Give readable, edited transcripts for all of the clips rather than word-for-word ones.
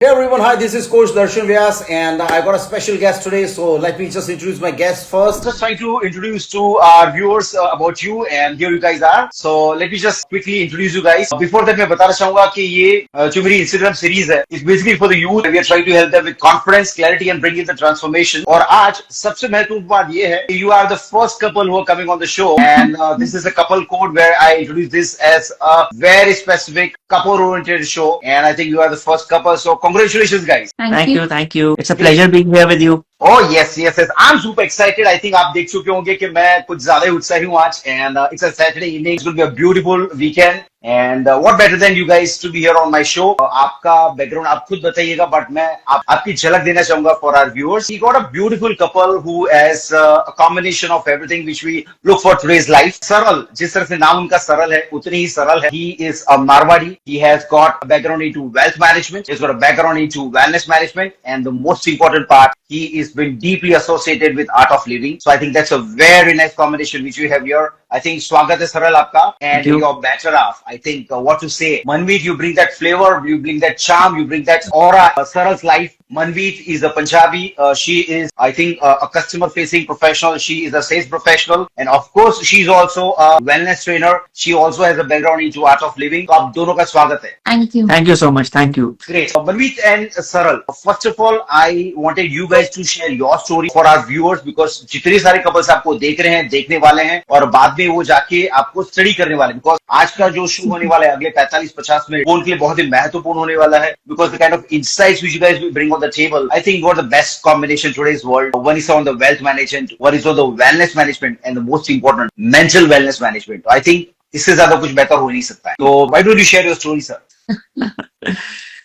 Hey everyone, hi, this is Coach Darshan Vyas and I got a special guest today. So let me just introduce my guest first. Just trying to introduce to our viewers about you and here you guys are. So let me just quickly introduce you guys. Before that मैं बताना चाहूंगा कि ये जो मेरी Instagram series है, it's basically for the youth. We are trying to help them with confidence, clarity and bring in the transformation. और आज सबसे महत्वपूर्ण बात ये है कि you are the first couple who are coming on the show and this is a couple code where I introduce this as a very specific couple-oriented show and I think you are the first couple. So congratulations, guys. Thank you. Thank you. It's a pleasure being here with you. Oh yes, yes, yes. I'm super excited. I think आप देख चुके होंगे कि मैं कुछ ज्यादा ही उत्साही हूँ आज and it's a Saturday evening. It's going to be a beautiful weekend. And what better than you guys to be here on my show? आपका background आप खुद बताइएगा, but मैं आपकी झलक देना चाहूंगा for our viewers. We got a beautiful couple who has a combination of everything which we look for today's life. सरल, जिस तरह से नाम उनका सरल है, उतनी ही सरल है. He is a Marwadi. He has got a background into wealth management. He's got a background into wellness management, and the most important part, he is been deeply associated with art of living. So I think that's a very nice combination which we have here. I think स्वागत है सरल आपका and your bachelor of. I think what to say. Manveet, you bring that flavor, you bring that charm, you bring that aura. Saral's life. Manveet is a Punjabi. She is, I think, a customer-facing professional. She is a sales professional, and of course, she's also a wellness trainer. She also has a background into art of living. तो आप दोनों का स्वागत है. Thank you. Thank you so much. Thank you. Great. Manveet and Saral, first of all, I wanted you guys to share your story for our viewers because जितने सारे couples आपको देख रहे हैं, देखने वाले हैं और बाद में वो जाके आपको स्टडी करने वाले हैं. बिकॉज आज का जो शो होने वाला है अगले 45-50 मिनट वो उनके लिए बहुत ही महत्वपूर्ण होने वाला है. Because the kind of insights which you guys bring on the table, I think got the best combination today's world. One is on the wealth management, one is on the wellness management and the most important mental wellness management. I think इससे ज्यादा कुछ बेहतर हो नहीं सकता है. तो why don't you share your story sir?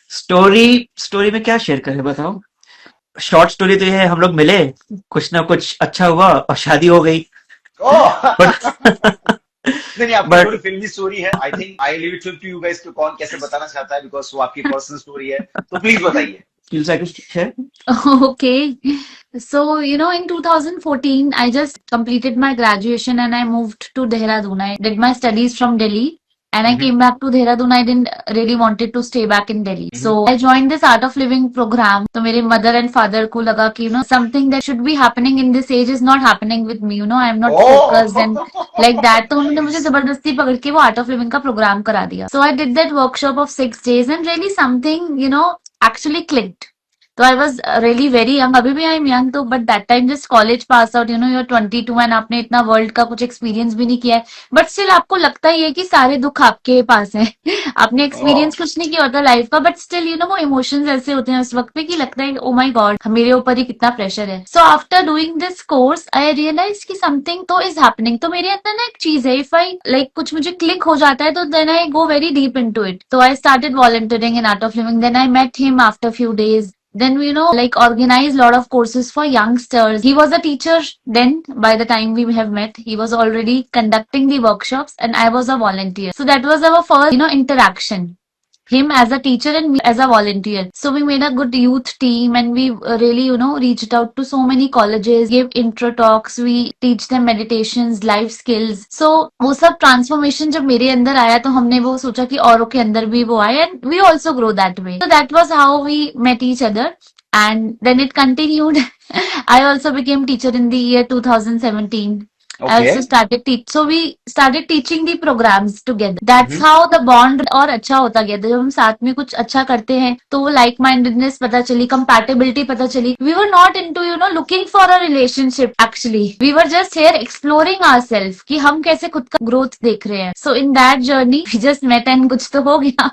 Story में क्या शेयर करें बताओ. शॉर्ट स्टोरी तो ये है, हम लोग मिले, कुछ ना कुछ अच्छा हुआ और शादी हो गई. नहीं आपकी थोड़ी फिल्मी स्टोरी है. I think I leave it to you guys कि कौन कैसे बताना चाहता है बिकॉज वो आपकी पर्सनल स्टोरी है. तो प्लीज बताइए. Feels like to share? Okay. So, in 2014, I just completed my graduation and I moved to Dehradun. I did my studies from Delhi and I came back to Dehradun. I didn't really wanted to stay back in Delhi. So, I joined this Art of Living program. So, मेरे mother and father को लगा कि, something that should be happening in this age is not happening with me. I am not focused and like that. तो उन्होंने मुझे जबरदस्ती पकड़ के वो Art of Living का program करा दिया. So, I did that workshop of 6 days and really something, actually clicked. So I was really very young. अभी भी I am young तो but that time just college pass out, you're 22 and आपने इतना world का कुछ experience भी नहीं किया है. बट स्टिल आपको लगता ही है कि सारे दुख आपके पास हैं. आपने एक्सपीरियंस कुछ नहीं किया होता लाइफ का बट स्टिल वो इमोशंस ऐसे होते हैं उस वक्त पे कि लगता है ओ माय गॉड मेरे ऊपर ही कितना प्रेशर है. So after doing this course I realise कि समथिंग तो इज हैपनिंग. तो मेरे अंदर ना एक चीज है, इफ आई लाइक कुछ मुझे क्लिक हो जाता है तो then I go very deep into it. तो I started volunteering in Art of Living. Then I met him after few days. Then we, like organized a lot of courses for youngsters. He was a teacher then by the time we have met. He was already conducting the workshops and I was a volunteer. So that was our first, interaction. Him as a teacher and me as a volunteer. So we made a good youth team and we really, reached out to so many colleges, gave intro talks, we teach them meditations, life skills. So वो सब transformation जब मेरे अंदर आया तो हमने वो सोचा कि औरों के अंदर भी वो आए and we also grow that way. So that was how we met each other and then it continued. I also became teacher in the year 2017. Okay. I also started so we started teaching the programs together. That's how the bond और अच्छा होता गया. जब हम साथ में कुछ अच्छा करते हैं तो वो like mindedness पता चली, compatibility पता चली. We were not into looking for a relationship actually. We were just here exploring ourselves कि हम कैसे खुद का growth देख रहे हैं. So in that journey we just met and कुछ तो हो गया.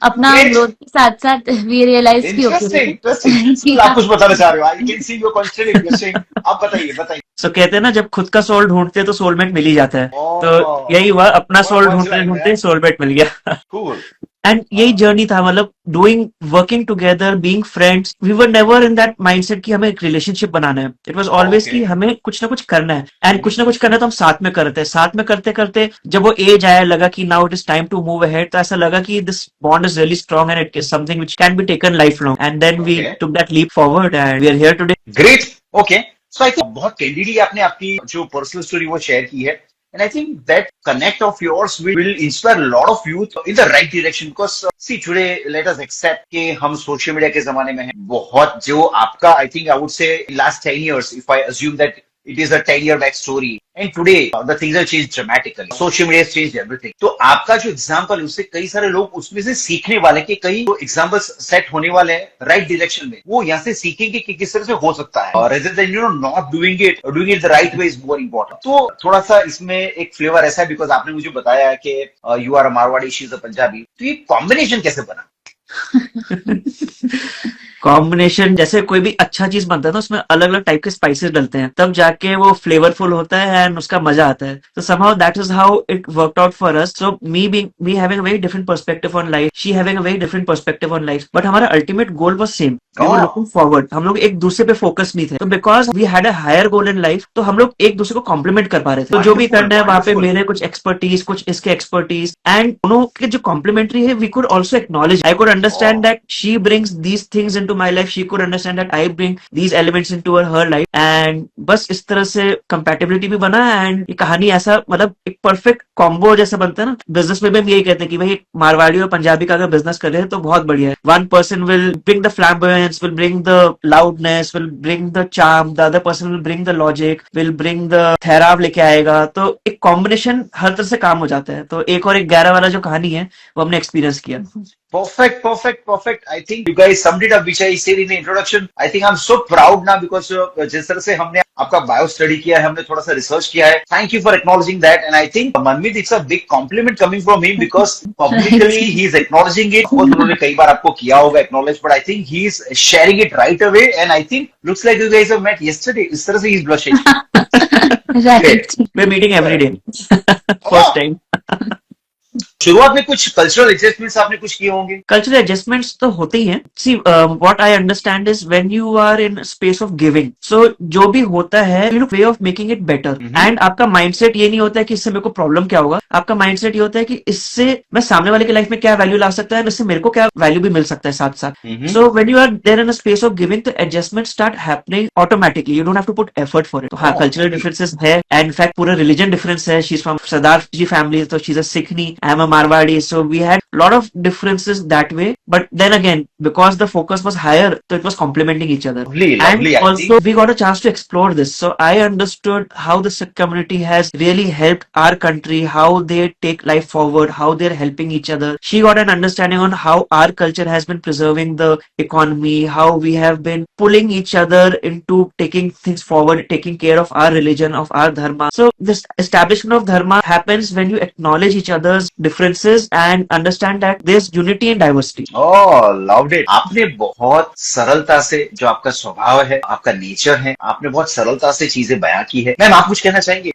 अपना growth के साथ साथ we realized कि interesting. आप कुछ बताना चाह रहे हो? I can see your constant interesting. आप बताइए. So कहते हैं ना जब खुद का सोल ढूंढते तो सोलमेट मिल ही जाता है. तो यही हुआ, अपना सोल ढूंढते सोलमेट मिल गया. Cool. एंड यही जर्नी था, मतलब doing working together, being friends. We were never in that mindset कि हमें एक रिलेशनशिप बनाना है. इट वाज ऑलवेज कि हमें कुछ ना कुछ करना है एंड कुछ ना कुछ करना है तो हम साथ में करते हैं. साथ में करते करते जब वो एज आया, लगा कि now it is time to move ahead, तो ऐसा लगा कि this bond is really strong and it is something which can be taken life long. And then we took that leap forward and we are here today. Great. Okay. So I think बहुत candidly आपने आपकी जो personal story वो share की है And I think that connect of yours will inspire a lot of youth in the right direction. Because see today, let us accept कि हम social media के जमाने में हैं. बहुत जो आपका, I think I would say last 10 years, if I assume that it is a 10-year back story. And today, the things have changed dramatically. Social media has changed everything. तो आपका जो एग्जाम्पल, उससे कई सारे लोग उसमें से सीखने वाले, कि कई जो एग्जाम्पल्स सेट होने वाले हैं राइट डायरेक्शन में, वो यहाँ से सीखेंगे कि किस तरह से हो सकता है. और rather than not doing it the right way is more important. तो थोड़ा सा इसमें एक फ्लेवर ऐसा है, बिकॉज आपने मुझे बताया कि you are a Marwari, she is a Punjabi. तो ये कॉम्बिनेशन कैसे बना? कॉम्बिनेशन, जैसे कोई भी अच्छा चीज बनता है तो उसमें अलग अलग टाइप के स्पाइसेस डलते हैं, तब जाके वो फ्लेवरफुल होता है एंड उसका मजा आता है. तो somehow that is how it worked out for us. So me having a very different perspective on life, she having a very different perspective on life, but हमारा ultimate goal was same. We were looking forward. हम लोग एक दूसरे पे focus नहीं थे. तो because we had a higher goal in life, तो हम लोग एक दूसरे को कॉम्प्लीमेंट कर पा रहे थे. तो जो भी करना है वहाँ पे मेरे कुछ एक्सपर्टीज, कुछ इसके एक्सपर्टीज, एंड दोनों के जो कॉम्प्लीमेंट्री है, we could also acknowledge. I could understand that she brings these things into my life, she could understand that I bring these elements into her life, and बस इस तरह से compatibility भी बना. एंड ये कहानी ऐसा, मतलब एक परफेक्ट कॉम्बो जैसा बनता है ना. बिजनेस में भी हम यही कहते हैं कि भाई मारवाड़ी और पंजाबी का अगर बिजनेस कर रहे हैं तो बहुत बढ़िया है. One person will bring the flamboyance, will bring the loudness, will bring the charm, the other person will bring the logic, will bring the ठहराव लेके आएगा. तो एक कॉम्बिनेशन हर तरह से काम हो जाता है. तो एक और एक 11 वाला जो कहानी है वो हमने एक्सपीरियंस किया. Perfect. I think you guys summed it up, which I said in the introduction. I think I'm so proud now because जिस तरह से हमने आपका बायो स्टडी किया है, हमने थोड़ा सा रिसर्च किया है. Thank you for acknowledging that. And I think Manmeet, it's a big compliment coming from him because publicly he is acknowledging it. बहुत उन्होंने कई बार आपको किया होगा acknowledge, but I think he is sharing it right away. And I think looks like you guys have met yesterday. इस तरह से he is blushing. Right. We're meeting every day. First time. शुरुआत में कुछ कल्चरल एडजस्टमेंट्स आपने कुछ किए होंगे? कल्चरल एडजस्टमेंट्स तो होते ही हैं. See what I understand is when you are in space of giving, so जो भी होता है you know way of making it better. And आपका माइंडसेट ये नहीं होता है कि इससे मेरे को प्रॉब्लम क्या होगा. आपका माइंडसेट ये होता है कि इससे मैं सामने वाले की लाइफ में क्या वैल्यू ला सकता है, इससे मेरे को क्या वैल्यू भी मिल सकता है साथ साथ. So when you are there in a space of giving, तो adjustment start happening automatically. You don't have to put effort for it. तो हाँ, कल्चरल डिफरेंसेस है. एंड इनफैक्ट पूरा रिलीजन डिफरेंस है. She is from Sardar ji family, तो she is a सिखनी, I am a Marwari. So we had a lot of differences that way, but then again, because the focus was higher, so it was complementing each other. Lovely, and also we got a chance to explore this. So I understood how the Sikh community has really helped our country, how they take life forward, how they're helping each other. She got an understanding on how our culture has been preserving the economy, how we have been pulling each other into taking things forward, taking care of our religion, of our dharma. So this establishment of dharma happens when you acknowledge each other's differences and understand that there's unity and diversity. Oh, loved it. आपने बहुत सरलता से, जो आपका स्वभाव है, आपका nature है, आपने बहुत सरलता से चीजें बयां की है. मैम, आप कुछ कहना चाहेंगे?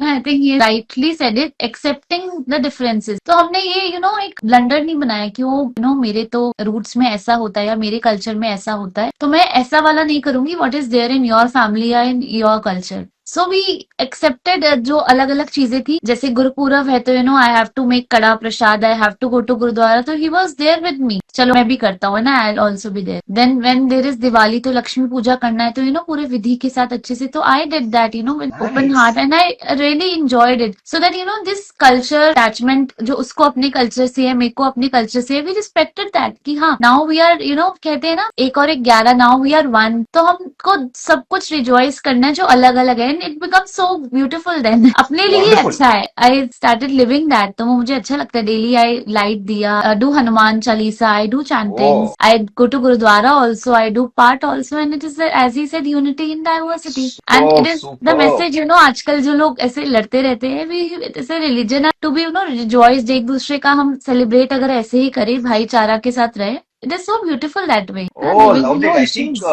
I think he rightly said it, accepting the differences. तो हमने ये एक ब्लंडर नहीं बनाया कि वो मेरे तो रूट्स में ऐसा होता है या मेरे कल्चर में ऐसा होता है, तो मैं ऐसा वाला नहीं करूंगी. What is there in your family या in your culture. So we accepted जो अलग अलग चीजें थी. जैसे गुरुपूरब है तो आई have to make kada prasad, I have to go to gurudwara, तो he was there with me. चलो मैं भी करता हूँ ना, I will also be there. Then when there is Diwali, तो लक्ष्मी पूजा करना है, तो पूरे विधि के साथ अच्छे से, तो आई did that with open heart and I really enjoyed it. So that this culture attachment जो उसको अपने कल्चर से है, मेरे को अपने कल्चर से है, वी रिस्पेक्टेड दैट कि हाँ, नाउ वी आर कहते हैं ना, एक और एक 11, नाउ वी आर 1. तो हमको सब कुछ रिजॉइस करना है जो अलग अलग है. It become so beautiful then. अपने लिए अच्छा है. I started living that. तो वो मुझे अच्छा लगता है. Daily I light diya, do Hanuman Chalisa, I do chantings, I go to gurudwara also, I do part also. And it is as he said, unity in diversity. And it is the message. आजकल जो लोग ऐसे लड़ते रहते हैं, it is a religion to be rejoiced. एक दूसरे का हम सेलिब्रेट अगर ऐसे ही करें, भाईचारा के साथ रहे, it is so beautiful that way. Loved it. I think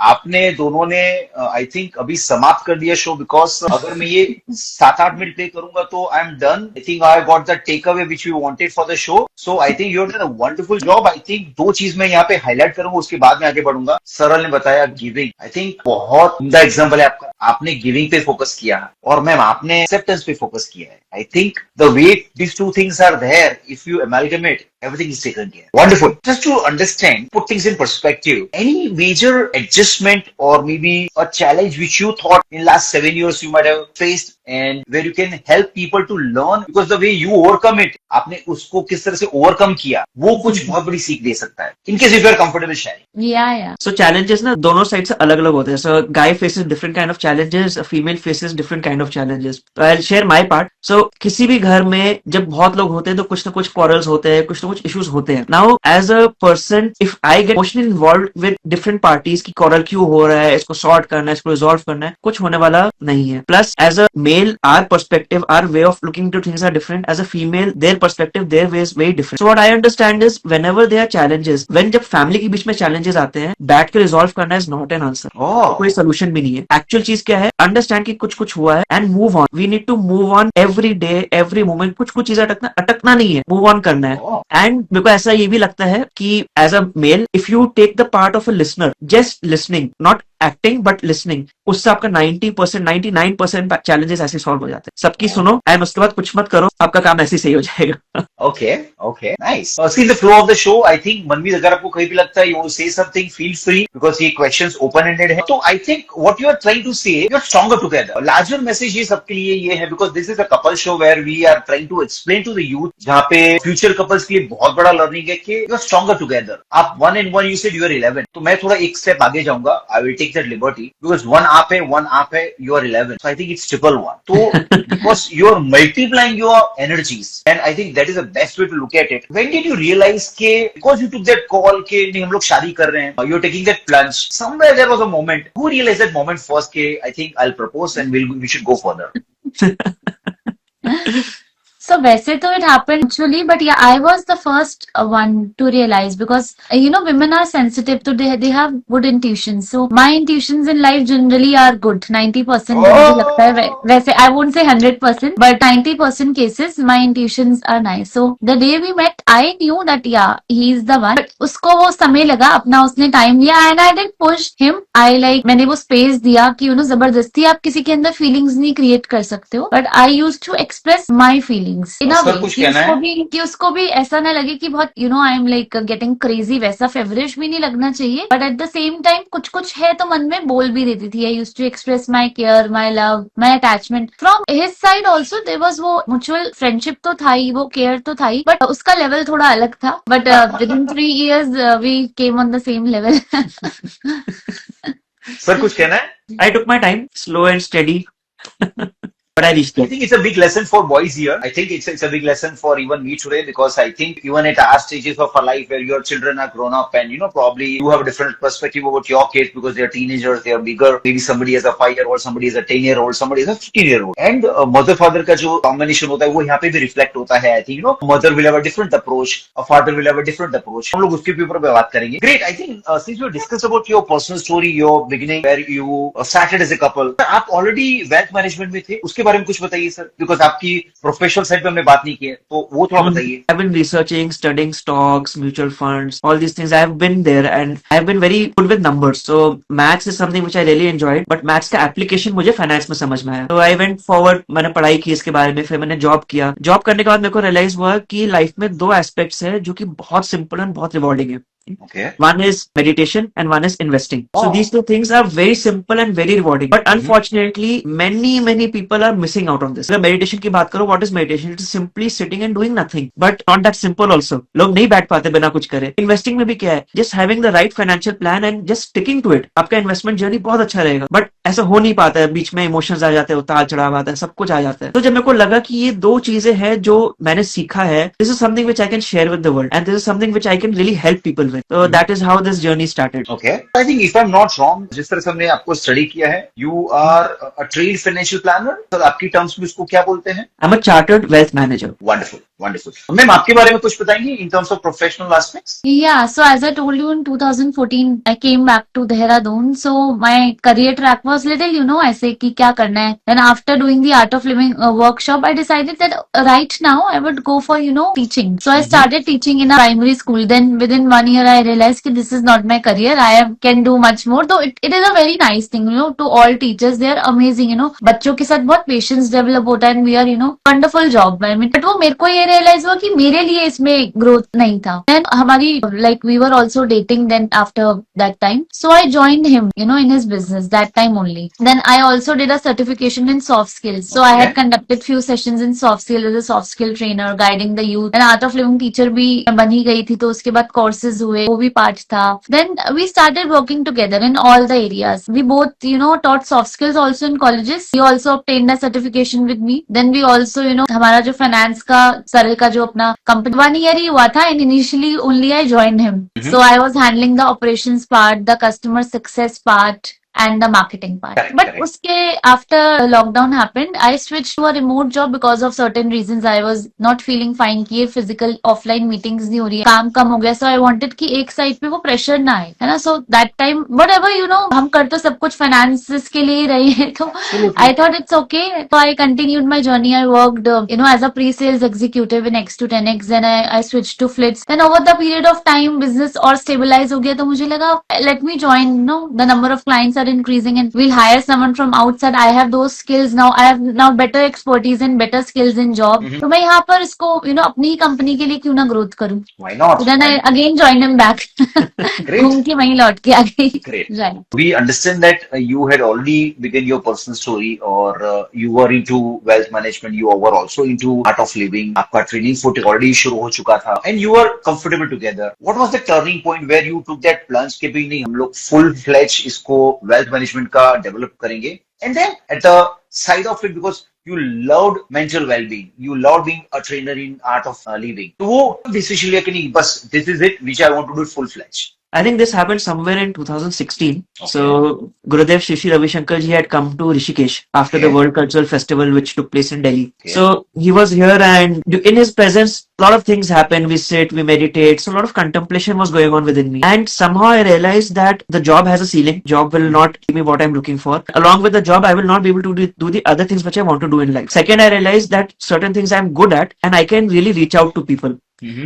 आपने दोनों ने आई थिंक अभी समाप्त कर दिया शो, बिकॉज अगर मैं ये 7-8 मिनट प्ले करूंगा तो I am done. I think I got the take away which we wanted for the show. So I think you have done a wonderful job. I think 2 चीज मैं यहाँ पे highlight करूंगा, उसके बाद में आगे बढ़ूंगा. सरल ने बताया गिविंग. आई थिंक बहुत उम्दा एग्जाम्पल है आपका. आपने गिविंग पे फोकस किया और मैम आपने एक्सेप्टेंस पे फोकस किया है. I think the way these 2 things are there, if you amalgamate, everything is taken care. Wonderful. Just to understand, put things in perspective, any major adjustment or maybe a challenge which you thought in last 7 years you might have faced and where you can help people to learn because the way you overcome it, आपने उसको किस तरह से overcome किया, वो कुछ बहुत बड़ी सीख दे सकता है. In case if you are comfortable sharing. Yeah. So challenges ना दोनों साइड से अलग अलग होते हैं. So guy faces different kind of challenges, female faces different kind of challenges. I share my part. सो किसी भी घर में जब बहुत लोग होते हैं तो कुछ ना कुछ क्वारल्स होते हैं, कुछ ना कुछ इश्यूज होते हैं. Now as a person if I get emotionally involve with different parties की क्वारल क्यों हो रहा है, इसको सॉर्ट करना है, इसको रिजॉल्व करना है, कुछ होने वाला नहीं है. Plus as a male our perspective, our way of looking to things are different. As a female their perspective, their way is very different. So what I understand is whenever there are challenges, when जब family के बीच में challenges आते हैं, बैठ के resolve करना is not an answer. Oh. कोई सोल्यूशन भी नहीं है. एक्चुअल चीज क्या है, अंडरस्टैंड कि कुछ कुछ हुआ है and move on. We need to move on every day every moment. कुछ कुछ चीजें अटकना नहीं है, मूव ऑन करना है. Oh. एंड मेरे को ऐसा ये भी लगता है कि as a male if you take the part of a listener, just listening, not acting but listening, उससे आपका 90% 99% चैलेंजेस ऐसे सॉल्व हो जाते हैं. सबकी सुनो एंड उसके बाद कुछ मत करो, आपका काम ऐसे ही सही हो जाएगा. Okay, nice. See the flow of the show. I think Manveer अगर आपको कहीं भी लगता है you want to say something, feel free because ये questions open ended है. तो I think what you are trying to say, you are stronger together. Larger message ये सबके लिए ये है because this is a couple show where we are trying to explain to the youth, जहाँ पे future couples के लिए बहुत बड़ा learning है कि you are stronger together. आप 1 and 1 you said you are 11. तो मैं थोड़ा एक step आगे जाऊंगा. I will take that liberty because 1 आप है, you are 11. So I think it's triple 1. तो because you are multiplying your energies and I think that is the best way to look at it. When did you realize के because you took that call के नहीं हम लोग शादी कर रहे हैं, you're taking that plunge, somewhere there was a moment. Who realized that moment first के I think I'll propose and we should go further. So वैसे तो it happened actually, but yeah, I was the first one to realize because women are sensitive, so they have good intuitions. So my intuitions in life generally are good. 90% मुझे लगता है वैसे I won't say 100%, but 90% cases my intuitions are nice. So the day we met, I knew that yeah, he is the one. But उसको वो समय लगा, अपना उसने टाइम लिया and I didn't push him. मैंने वो स्पेस दिया कि जबरदस्ती आप किसी के अंदर फीलिंग्स नहीं क्रिएट कर सकते हो. But I used to express my feelings. Sir कुछ कहना है? कि उसको भी ऐसा ना लगे कि बहुत I am like getting crazy, वैसा फेवरिश भी नहीं लगना चाहिए. But at the same time कुछ कुछ है तो मन में बोल भी देती थी. I used to express my care, my love, my attachment. From his side also there was वो म्यूचुअल फ्रेंडशिप तो था ही, वो केयर तो था ही, बट उसका लेवल थोड़ा अलग था. But within 3 years we came on the same level. Sir कुछ कहना है? I took my time, slow and steady. But I reached I it. think it's a big lesson for boys here. I think it's a big lesson for even me today because I think even at our stages of our life where your children are grown up and probably you have a different perspective about your kids because they are teenagers, they are bigger. Maybe somebody is a 5-year-old, somebody is a 10-year-old, somebody is a 15-year-old. And mother father का जो combination होता है वो यहाँ पे भी reflect होता है. I think mother will have a different approach, a father will have a different approach. हम लोग उसके ऊपर बात करेंगे. Great. I think since you discussed about your personal story, your beginning where you started as a couple, आप already wealth management में थे. उसके बारे में कुछ बताइए सर, बिकॉज आपकी प्रोफेशनल साइड पे हमने बात नहीं की है, तो वो थोड़ा बताइए. I've been researching, studying stocks, mutual funds, all these things. I've been there and I've been very good with numbers. So maths is something which I really enjoyed, but maths का application मुझे finance में समझ में आया. So I went forward, मैंने पढ़ाई की इसके बारे में, फिर मैंने जॉब किया. जॉब करने के बाद मेरे को रियलाइज हुआ कि लाइफ में 2 एस्पेक्ट्स है जो कि बहुत सिंपल और बहुत रिवॉर्डिंग है. Okay. One is meditation and one is investing. So these 2 things are very simple and very rewarding. But unfortunately, many people are missing out on this. अगर meditation की बात करो, what is meditation? It is simply sitting and doing nothing. But not that simple also. लोग नहीं बैठ पाते बिना कुछ करे. Investing में भी क्या है? Just having the right financial plan and just sticking to it. आपका investment journey बहुत अच्छा रहेगा. But ऐसा हो नहीं पाता है. बीच में इमोशंस आ जाते हैं, उतार चढ़ाव आता है, सब कुछ आ जाता है. तो जब मेरे को लगा कि ये 2 चीजें हैं जो मैंने सीखा है, this is something which I can share with the world and this is something which I can really help people with. So that is how this journey started. Okay. I think if I'm not wrong, जिस तरह से हमने आपको study किया है, you are a trained financial planner. तो आपकी terms में इसको क्या बोलते हैं? I'm a chartered wealth manager. Wonderful. Ma'am आपके बारे में कुछ बताएंगे in terms of professional aspects? Yeah, so as I told you in 2014, I came back to Dehradun. So my career track was little, ऐसे कि क्या करना है. Then after doing the Art of Living workshop, I decided that right now I would go for, teaching. So I started teaching in a primary school. Then within 1 year, I realized that this is not my career. I can do much more. Though it is a very nice thing, to all teachers. They are amazing, बच्चों के साथ बहुत patience develop होता है and we are, wonderful job. I mean, but वो मेरे को ये रियलाइज हुआ कि मेरे लिए इसमें ग्रोथ नहीं था. देन हमारी like we were also dating then after that time. So I joined him in his business that time only. Then I also did a certification in soft skills. So I had Okay. conducted few sessions in soft skills as a soft skill trainer, guiding the youth. And art of living teacher भी बन ही गई थी, तो उसके बाद courses हुए, वो भी part था. Then we started working together in all the areas. We both taught soft skills also in colleges. He also obtained a certification with me. Then we also हमारा जो finance का सर का जो अपना company 1 year ही हुआ था, and initially only I joined him. So I was handling the operations part, the customer success part, and the marketing part. Correct, But correct. uske after lockdown happened, I switched to a remote job because of certain reasons. I was not feeling fine कि ये physical offline meetings नहीं हो रही है, काम कम हो गया. So I wanted कि एक साइड पे वो प्रेशर ना आए, है ना. So that time whatever हम कर तो सब कुछ finances के लिए ही रहे हैं, तो I thought it's okay. So I continued my journey. I worked as a pre-sales executive in X2 10X. Then I switched to Flits. Then over the period of time business और stabilize हो गया, तो मुझे लगा let me join. The number of clients are increasing and we'll hire someone from outside. I have those skills now. I have now better expertise and better skills in job. तो मैं यहाँ पर इसको अपनी ही कंपनी के लिए क्यों ना ग्रोथ करूं. Why not? So then I again joined him back. Great. घूम के वहीं लौट के आ गई. Great. Right. We understand that you had already begun your personal story, or you were into wealth management. You were also into art of living. आपका training foot already शुरू हो चुका था, and you were comfortable together. What was the turning point where you took that plunge कि भी नहीं, हम लोग full fledged इसको wealth management का develop करेंगे? And then at the side of it, because you loved mental well-being, you loved being a trainer in art of living. तो वो decision लिया कि नहीं, बस this is it, which I want to do full fledged. I think this happened somewhere in 2016. Okay. So Gurudev Shri Shri Ravi Shankar ji had come to Rishikesh after the Okay. World Cultural Festival which took place in Delhi. Okay. So he was here, and in his presence a lot of things happened. We sit, we meditate. So a lot of contemplation was going on within me. And somehow I realized that the job has a ceiling. Job will not give me what I'm looking for. Along with the job, I will not be able to do the other things which I want to do in life. Second, I realized that certain things I'm good at and I can really reach out to people.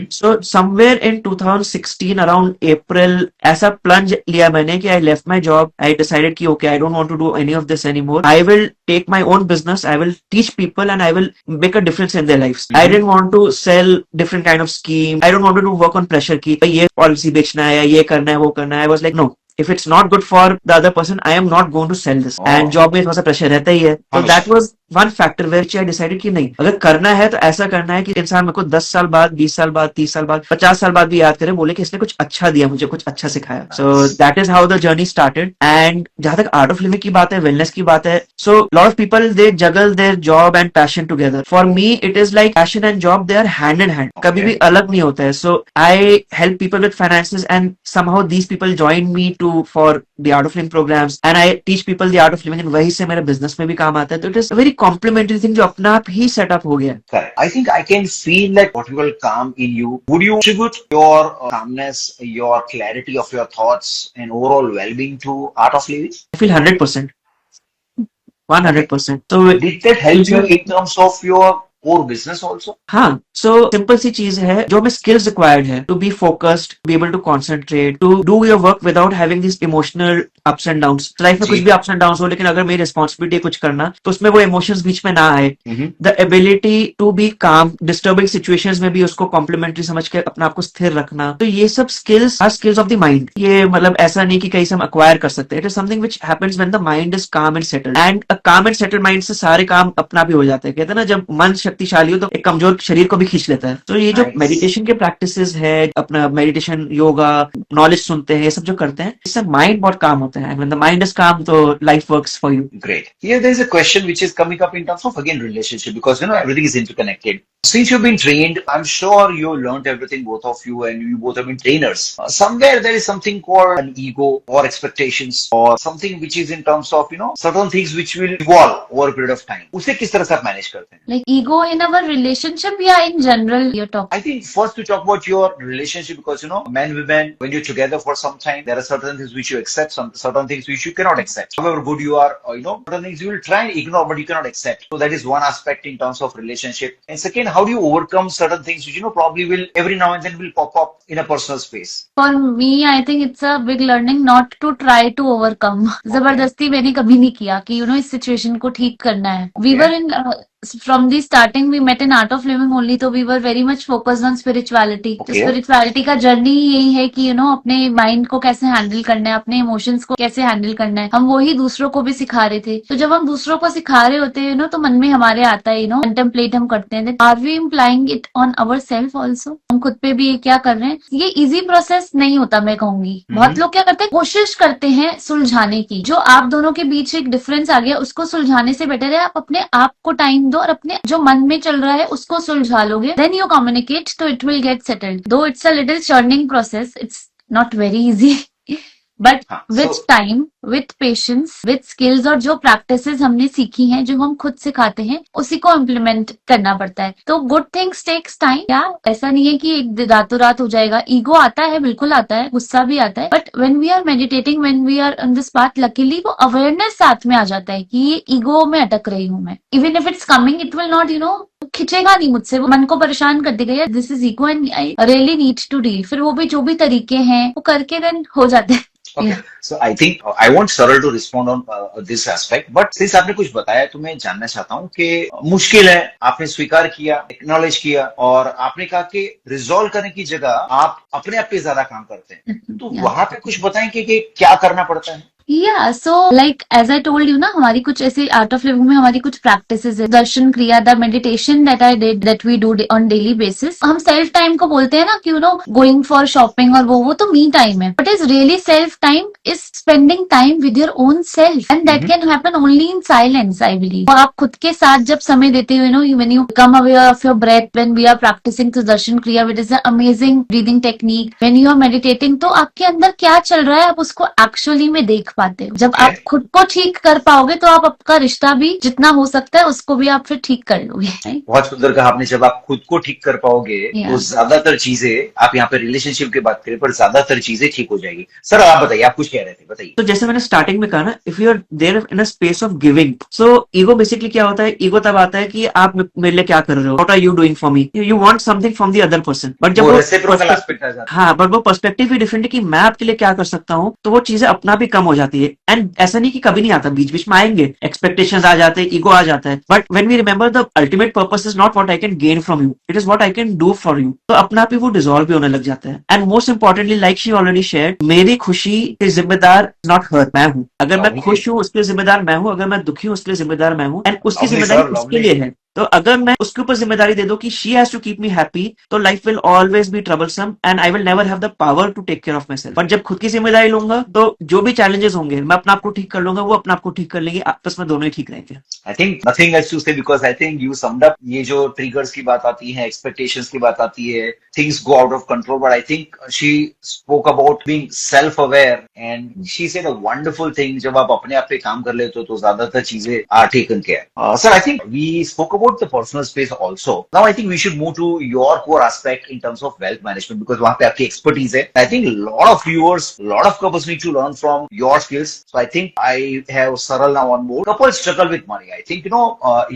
So somewhere in 2016 around April, ऐसा plunge लिया मैंने कि I left my job. I decided कि okay, I don't want to do any of this anymore. I will take my own business. I will teach people and I will make a difference in their lives. I didn't want to sell different kind of scheme. I don't want to do work on pressure कि ये policy बेचना है या ये करना है वो करना है. I was like no. If it's not good for the other person, I am not going to sell this. And job में थोड़ा सा pressure रहता ही है. So that was one factor where I decided कि नहीं, अगर करना है तो ऐसा करना है कि इंसान मेरे को 10 साल बाद, 20 साल बाद, 30 साल बाद, 50 साल बाद भी याद करे, बोले कि इसने कुछ अच्छा दिया मुझे, कुछ अच्छा सिखाया. So that is how the journey started. And जहां तक art of living की बात है, wellness की बात है, so lot of people they juggle their job and passion together. For me, it is like passion and job, they are hand in hand. कभी भी अलग नहीं होता है. So I help people with finances, and somehow these people join me for the art of living programs, and I teach people the art of living, and वही से मेरे business में भी काम आता है. तो it is a very complementary thing जो अपना आप ही सेटअप हो गया. Correct. I think I can feel that what you will calm in you. Would you attribute your calmness, your clarity of your thoughts, and overall well-being to art of living? I feel 100%. 100%. So Did that help you in terms of your core business also? हाँ, so simple सी चीज है जो हमें skills required है to be focused, be able to concentrate, to do your work without having these emotional ups and downs. Life में कुछ भी ups and downs हो, लेकिन अगर मेरी responsibility कुछ करना तो उसमें वो emotions बीच में ना आए. The ability to be calm, disturbing situations में भी उसको complimentary समझ के अपने आप को स्थिर रखना, तो ये सब skills are skills of the mind. ये मतलब ऐसा नहीं कि कहीं से हम acquire कर सकते हैं. It is something which happens when the mind is calm and settled. And a calm and settled mind से सारे काम अपना भी हो जाते हैं. कहते हैं ना, जब मन शक्तिशाली हो तो एक कमजोर शरीर को भी खींच लेता है. तो ये जो मेडिटेशन के प्रैक्टिसेस है, अपना मेडिटेशन, योगा, नॉलेज सुनते हैं, ये सब जो करते हैं, इससे माइंड बहुत काम होता है. When the mind is calm, तो life works for you. Great. Here there is a question which is coming up in terms of again relationship, because everything is interconnected. Since you've been trained, I'm sure you learned everything, both of you, and you both have been trainers. Somewhere there is something called an ego or expectations or something which is in terms of certain things which will evolve over a period of time. उसे किस तरह से आप manage करते हैं? Like ego in our relationship, yeah, in general you're talking. I think first to talk about your relationship, because men, women, when you're together for some time, there are certain things which you accept, certain things which you cannot accept. However good you are, certain things you will try and ignore, but you cannot accept. So that is one aspect in terms of relationship. And second, how do you overcome certain things which probably will every now and then will pop up in a personal space? For me, I think it's a big learning not to try to overcome. जबरदस्ती मैंने कभी नहीं किया कि इस situation को ठीक करना है. We were in from the starting we met in Art of Living only, तो we were very much focused on spirituality. तो Okay. spirituality का जर्नी यही है कि अपने माइंड को कैसे हैंडल करना है, अपने इमोशंस को कैसे हैंडल करना है, हम वही दूसरों को भी सिखा रहे थे. तो जब हम दूसरों को सिखा रहे होते हैं तो मन में हमारे आता है कंटेम्पलेट हम करते हैं, are we implying it on our self also, हम खुद पे भी ये क्या कर रहे हैं. ये इजी प्रोसेस नहीं होता, मैं कहूंगी. बहुत लोग क्या करते हैं, कोशिश करते हैं सुलझाने की. जो आप दोनों के बीच एक डिफरेंस आ गया, उसको सुलझाने से बेटर है आप अपने आप को टाइम दो और अपने जो मन में चल रहा है उसको सुलझा लोगे. देन यू कम्युनिकेट, तो it will get settled. Though it's a little churning process, it's not very easy, but हाँ, with so time, with patience, with skills और जो प्रैक्टिसेस हमने सीखी हैं, जो हम खुद सिखाते हैं, उसी को इम्प्लीमेंट करना पड़ता है. तो गुड थिंग्स टेक्स टाइम. या ऐसा नहीं है कि एक रातों रात हो जाएगा. ईगो आता है, बिल्कुल आता है, गुस्सा भी आता है, but when we are meditating, when we are on this path, luckily वो अवेयरनेस साथ में आ जाता है कि ये ईगो में अटक रही हूं मैं. Even if it's coming, it will not खिंचेगा नहीं मुझसे, वो मन को परेशान कर देगा, यार this is ego and I really need to deal. फिर वो भी जो भी तरीके हैं वो करके देन हो जाते हैं. Okay, Yeah. so I think I want Saral to respond on this aspect, but since आपने कुछ बताया तो मैं जानना चाहता हूँ कि मुश्किल है, आपने स्वीकार किया, एक्नॉलेज किया, और आपने कहा कि रिजॉल्व करने की जगह आप अपने आप पे ज्यादा काम करते हैं. तो Yeah. वहां पे कुछ बताएं कि क्या करना पड़ता है. Yeah, so like as I told you ना, हमारी कुछ ऐसे आर्ट ऑफ लिविंग में हमारी कुछ प्रैक्टिसेस है. Darshan Kriya, the meditation that I did, that we do on daily basis. हम सेल्फ टाइम को बोलते हैं ना कि गोइंग फॉर शॉपिंग और वो तो मी टाइम है, but is really self time is spending time with your own self, and that can happen only in silence, I believe. आप खुद के साथ जब समय देते हो, when you come aware of your breath, when we are practicing Sudarshan Kriya, which is a amazing breathing technique, when you are meditating, तो आपके अंदर क्या चल रहा है आप उसको एक्चुअली में देख पाते हो. जब आप खुद को ठीक कर पाओगे तो आप आपका रिश्ता भी जितना हो सकता है उसको भी आप फिर ठीक कर लोगे. बहुत सुंदर कहा आपने. जब आप खुद को ठीक कर पाओगे तो ज्यादातर चीजें, आप यहाँ पे रिलेशनशिप की बात करें, पर ज्यादातर चीजें ठीक हो जाएगी. सर आप बताइए, आप कुछ कह रहे थे, बताइए. तो जैसे मैंने स्टार्टिंग में कहा ना, if you are there in a space of giving, so ego basically क्या होता है, ईगो तब आता है कि आप मेरे लिए क्या कर रहे हो, what are you doing for me, you want something from the other person. But जब वो रेसिप्रोकल एस्पेक्ट आ जाता है. हाँ, बट वो पर्सपेक्टिव भी डिफरेंट है कि मैं आपके लिए क्या कर सकता हूँ, तो वो चीजें अपना भी कम हो जाती है. एंड ऐसा नहीं कि कभी नहीं आता, बीच बीच में आएंगे, एक्सपेक्टेशंस आ जाते हैं, ईगो आ जाता है, but when we remember the ultimate purpose is not what I can gain from you, it is what I can do for you. तो अपना भी वो डिसॉल्व भी होने लग जाता है. And most importantly, like she already shared, मेरी खुशी के जिम्मेदार नॉट हर, मैं हूँ. अगर मैं खुश हूँ उसके लिए जिम्मेदार मैं हूँ, अगर मैं दुखी हूँ उसके लिए जिम्मेदार मैं हूँ, एंड उसकी जिम्मेदारी उसके लिए है. तो अगर मैं उसके ऊपर जिम्मेदारी दे दूं कि she has to keep me happy, तो life will always be troublesome and I will never have the power to take care of myself. But जब खुद की जिम्मेदारी लूंगा तो जो भी चैलेंजेस होंगे मैं अपने आप को ठीक कर लूंगा, वो अपने आप को ठीक कर लेंगे, आपस में दोनों ही ठीक रहेंगे. I think nothing else to say, because I think you summed up. ये जो ट्रिगर्स की बात आती है, एक्सपेक्टेशंस की बात आती है, things go out of control, but I think she spoke about being self aware and she said a wonderful thing. जब आप अपने आप पे काम कर लेते हो तो ज्यादातर चीजें are taken care. Sir, I think we spoke about the personal space also. Now I think we should move to your core aspect in terms of wealth management, because वहाँ पे आपकी expertise है. I think a lot of viewers, a lot of couples need to learn from your skills. So I think I have Saral now on board. Couples struggle with money. I think